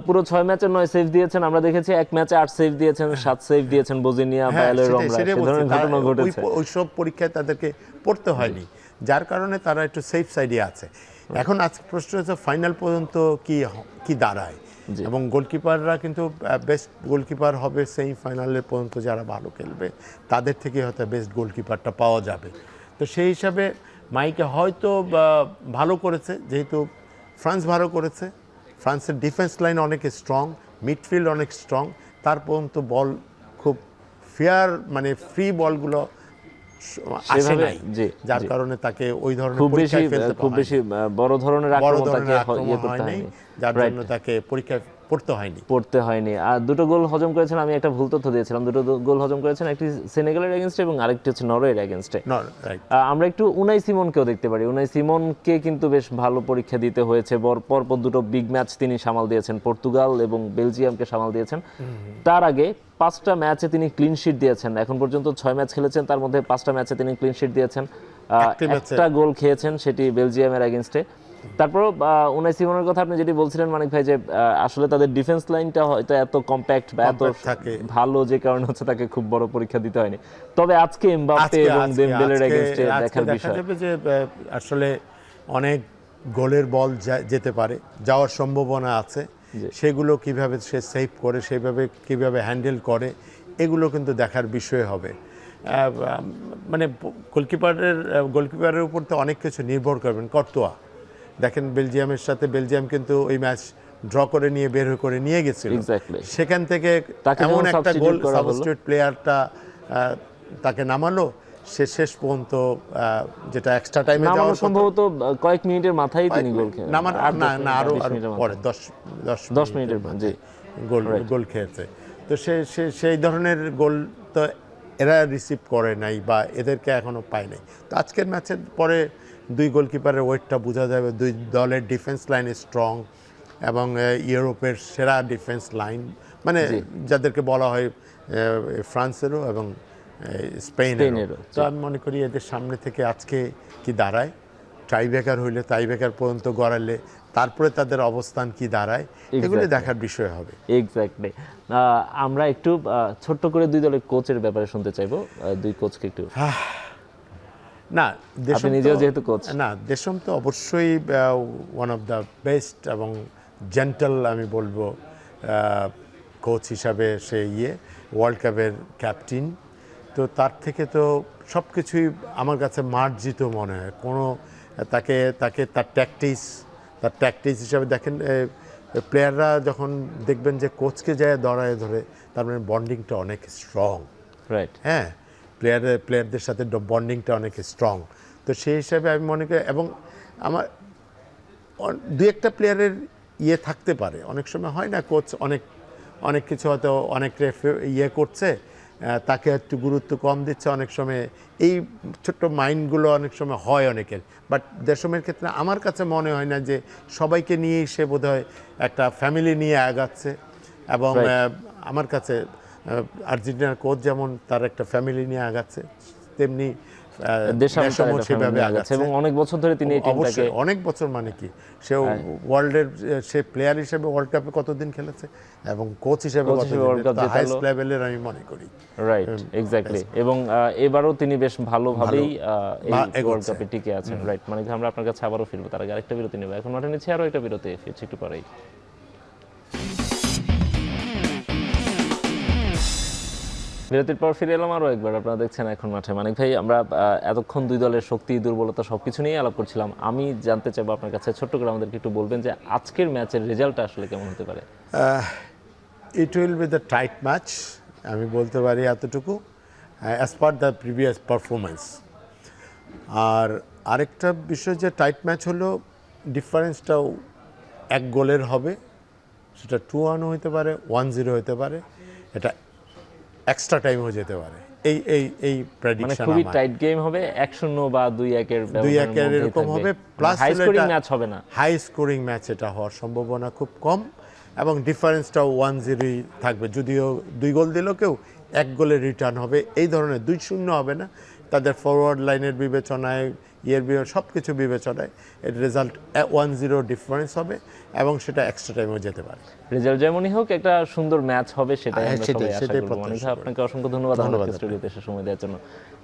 পুরো 6 ম্যাচে 9 সেভ দিয়েছেন, আমরা দেখেছি 1 ম্যাচে 8 সেভ দিয়েছেন, 7 সেভ দিয়েছেন বোজিনিয়া, বায়ালেরোমরা, এই ধরনের ঘটনা ঘটেছে। ওই সব পরীক্ষায় তাদেরকে পড়তে হয়নি, যার কারণে তারা একটু সেফ সাইডে আছে। এখন আজকে প্রশ্ন হচ্ছে ফাইনাল পর্যন্ত কি দাঁড়ায়, এবং গোলকিপাররা কিন্তু বেস্ট গোলকিপার হবে সেমিফাইনালের পর্যন্ত, যারা ভালো খেলবে তাদের থেকে হয়তো বেস্ট গোলকিপারটা পাওয়া যাবে। তো সেই হিসাবে মাইকে হয়তো ভালো করেছে, যেহেতু ফ্রান্স ভালো করেছে, ফ্রান্সের ডিফেন্স লাইন অনেক স্ট্রং, মিডফিল্ড অনেক স্ট্রং, তার পর্যন্ত বল খুব ফেয়ার, মানে ফ্রি বলগুলো আসে নাই, যার কারণে তাকে ওই ধরনের পরীক্ষায় ফেলতে খুব বেশি বড় ধরনের আক্রমণ হয়নি, যার জন্য তাকে পরীক্ষায় পড়তে হয়নি। আর 2টো গোল হজম করেছেন, আমি একটা ভুল তথ্য দিয়েছিলাম, 2টো গোল হজম করেছেন, একটি সেনেগালের এগেনস্টে এবং আরেকটি হচ্ছে নরওয়ের এগেনস্টে। আমরা একটু উনাই সিমনকেও দেখতে পারি। উনাই সিমনকে কিন্তু বেশ ভালো পরীক্ষা দিতে হয়েছে, পরপর 2টো বিগ ম্যাচ তিনি সামাল দিয়েছেন, পর্তুগাল এবং বেলজিয়ামকে সামাল দিয়েছেন। তার আগে 5টা ম্যাচে তিনি ক্লিন শিট দিয়েছেন, এখন পর্যন্ত 6 ম্যাচ খেলেছেন, তার মধ্যে 5টা ম্যাচে তিনি ক্লিন শিট দিয়েছেন, একটা গোল খেয়েছেন, সেটি বেলজিয়ামের এগেনস্টে। তারপর উনাই সিমনের কথা আপনি যেটি বলছিলেন মানিক ভাই যে আসলে তাদের ডিফেন্স লাইনটা হয়তো এত কম্প্যাক্ট বা এত Compact থাকে। ভালো যে কারণে হচ্ছে তাকে খুব বড় পরীক্ষা দিতে হয়নি। তবে আজকে এমবাপ্পে এবং দেমবেলের এগেইনস্টে দেখার দেখা বিষয়। যাবে যে আসলে অনেক গোলের বল যেতে পারে, যাওয়ার সম্ভাবনা আছে। সেগুলো কিভাবে সে সেভ করে, সেভাবে কিভাবে হ্যান্ডেল করে, এগুলো কিন্তু দেখার বিষয় হবে। মানে গোলকিপারের উপর তো অনেক কিছু নির্ভর করবেন। কর্তোয়া দেখেন বেলজিয়ামের সাথে, বেলজিয়াম কিন্তু ওই ম্যাচ ড্র করে নিয়ে বের করে নিয়ে গেছিল। Exactly. সেখান থেকে তাকে এমন যখন একটা substitute গোল করা হলো। সাবস্টিটিউট প্লেয়ারটা তাকে নামালো, সে শেষ পর্যন্ত যেটা এক্সট্রা টাইমে নামানো যাওয়ার সম্ভবত কয়েক মিনিটের মাথায় তিনি গোল খেলেন। নামার না আরো পরে 10 মিনিটের জি গোল খেয়েছে। তো সেই ধরনের গোল তো এরা রিসিভ করে নাই বা এদেরকে এখনো পায় নাই। তো আজকের ম্যাচের পরে দুই গোলকিপারের ওয়েটটা বোঝা যাবে। দুই দলের ডিফেন্স লাইন স্ট্রং এবং ইউরোপের সেরা ডিফেন্স লাইন, মানে যাদেরকে বলা হয় ফ্রান্সেরও এবং স্পেনেরও। তো আমি মনে করি এদের সামনে থেকে আজকে কি দাঁড়ায়, টাইব্রেকার হইলে টাইব্রেকার পর্যন্ত গড়ালে তারপরে তাদের অবস্থান কি দাঁড়ায়, এগুলো দেখার বিষয় হবে। এক্স্যাক্টলি। আমরা একটু ছোট্ট করে দুই দলের কোচের ব্যাপারে শুনতে চাইবো, দুই কোচকে একটু। না আপনি নিজেও যেহেতু কোচ। না, দেশম তো অবশ্যই ওয়ান অফ দ্য বেস্ট এবং জেন্টাল আমি বলবো কোচ হিসাবে সে ওয়ার্ল্ড কাপের ক্যাপ্টেন। তো তার থেকে তো সব কিছুই আমার কাছে মার্জিত মনে হয়। কোনো তাকে তার ট্যাকটিক্স হিসাবে দেখেন, প্লেয়াররা যখন দেখবেন যে কোচকে যায় দড়ায় ধরে, তার মানে বন্ডিংটা অনেক স্ট্রং। রাইট। হ্যাঁ, প্লেয়ারদের সাথে বন্ডিংটা অনেক স্ট্রং। তো সেই হিসাবে আমি মনে করি, এবং আমার দু একটা প্লেয়ারের থাকতে পারে। অনেক সময় হয় না, কোচ অনেক কিছু হয়তো অনেক করছে, তাকে একটু গুরুত্ব কম দিচ্ছে অনেক সময়। এই ছোট্ট মাইন্ডগুলো অনেক সময় হয় অনেকের। বাট দেশমের ক্ষেত্রে আমার কাছে মনে হয় না যে সবাইকে নিয়েই সে বোধহয় একটা ফ্যামিলি নিয়ে আগাচ্ছে। এবং আমার কাছে আর্জেন্টিনার কোচ যেমন তার একটা ফ্যামিলি নিয়ে আগাচ্ছে, তেমনি দেশমও সেভাবে আগাচ্ছে। এবং অনেক বছর ধরে তিনি এই টিমটাকে, অবশ্যই অনেক বছর, মানে কি সে ওয়ার্ল্ডের, সে প্লেয়ার হিসেবে ওয়ার্ল্ড কাপে কতদিন খেলেছে এবং কোচ হিসেবে হাইস্ট লেভেলের আমি মনে করি। Right, exactly. এবং এবারও তিনি বেশ ভালোভাবেই এই ওয়ার্ল্ড কাপে টিকে আছেন। রাইট, মানে আমরা আপনার কাছে আবারও ফিরবো, তার আগে আরেকটা বিরতি নেব। এখন মাঠে নিচ্ছে আরও একটা বিরতি, ফিরছি একটু পরেই। বিরতির পর ফিরে এলাম আরও একবার। আপনারা দেখছেন এখন মাঠে। মানিক ভাই, আমরা এতক্ষণ দুই দলের শক্তি দুর্বলতা সবকিছু নিয়ে আলাপ করছিলাম। আমি জানতে চাইবো আপনার কাছে, ছোট্ট করে আমাদেরকে একটু বলবেন যে আজকের ম্যাচের রেজাল্টটা আসলে কেমন হতে পারে? It will be the tight match, আমি বলতে পারি এতটুকু, as per the previous performance. আর আরেকটা বিষয় যে টাইট ম্যাচ হলো, ডিফারেন্সটাও এক গোলের হবে। সেটা 2-1 হতে পারে, 1-0 হতে পারে, এটা এক্সট্রা টাইমও যেতে পারে। এই প্রেডিকশন, খুবই টাইট গেম হবে, 1-0 বা 2-1 এরকম হবে। প্লাস হাই স্কোরিং ম্যাচ হবে না, হাই স্কোরিং ম্যাচ এটা হওয়ার সম্ভাবনা খুব কম। এবং ডিফারেন্সটাও 1-0 থাকবে। যদিও 2 গোল দিলেও কেউ 1 গোলে রিটার্ন হবে, এই ধরনের 2-0 হবে না। তাদের ফরওয়ার্ড লাইনের বিবেচনায়, সব কিছু বিবেচনায় এর রেজাল্ট 1-0 ডিফারেন্স হবে এবং সেটা এক্সট্রা টাইমেও যেতে পারে। রেজাল্ট যেমনই হোক, একটা সুন্দর ম্যাচ হবে, সেটাই আমরা সবাই আশা করব। অনেক আপনাকে অসংখ্য ধন্যবাদ আমাদের স্টুডিওতে এসে সময় দেওয়ার জন্য।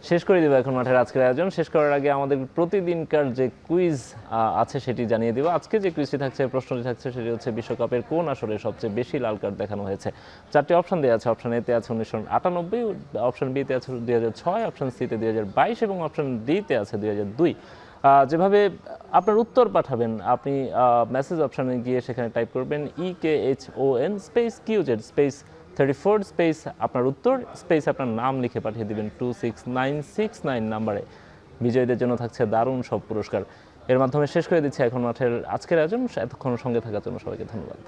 শেষ করে দিব এখন মাঠের আজকের আয়োজন। শেষ করার আগে আমাদের প্রতিদিনকার যে কুইজ আছে সেটি জানিয়ে দিব। আজকে যে কুইজটি থাকছে, প্রশ্নটি থাকছে, সেটি হচ্ছে বিশ্বকাপের কোন আসরে সবচেয়ে বেশি লাল কার্ড দেখানো হয়েছে। 4টি অপশন দেওয়া আছে। অপশন এতে আছে 1998, অপশন বিতে আছে 2006, অপশন সিতে 2022 এবং অপশন ডিতে আছে 2002। যেভাবে আপনার উত্তর পাঠাবেন, আপনি মেসেজ অপশানে গিয়ে সেখানে টাইপ করবেন EKHON space QZ space 34 space আপনার উত্তর স্পেস আপনার নাম লিখে পাঠিয়ে দিবেন 26969 নাম্বারে। বিজয়ীদের জন্য থাকছে দারুণ সব পুরস্কার। এর মাধ্যমে শেষ করে দিচ্ছি এখন মাঠের আজকের আয়োজন। এতক্ষণ সঙ্গে থাকার জন্য সবাইকে ধন্যবাদ।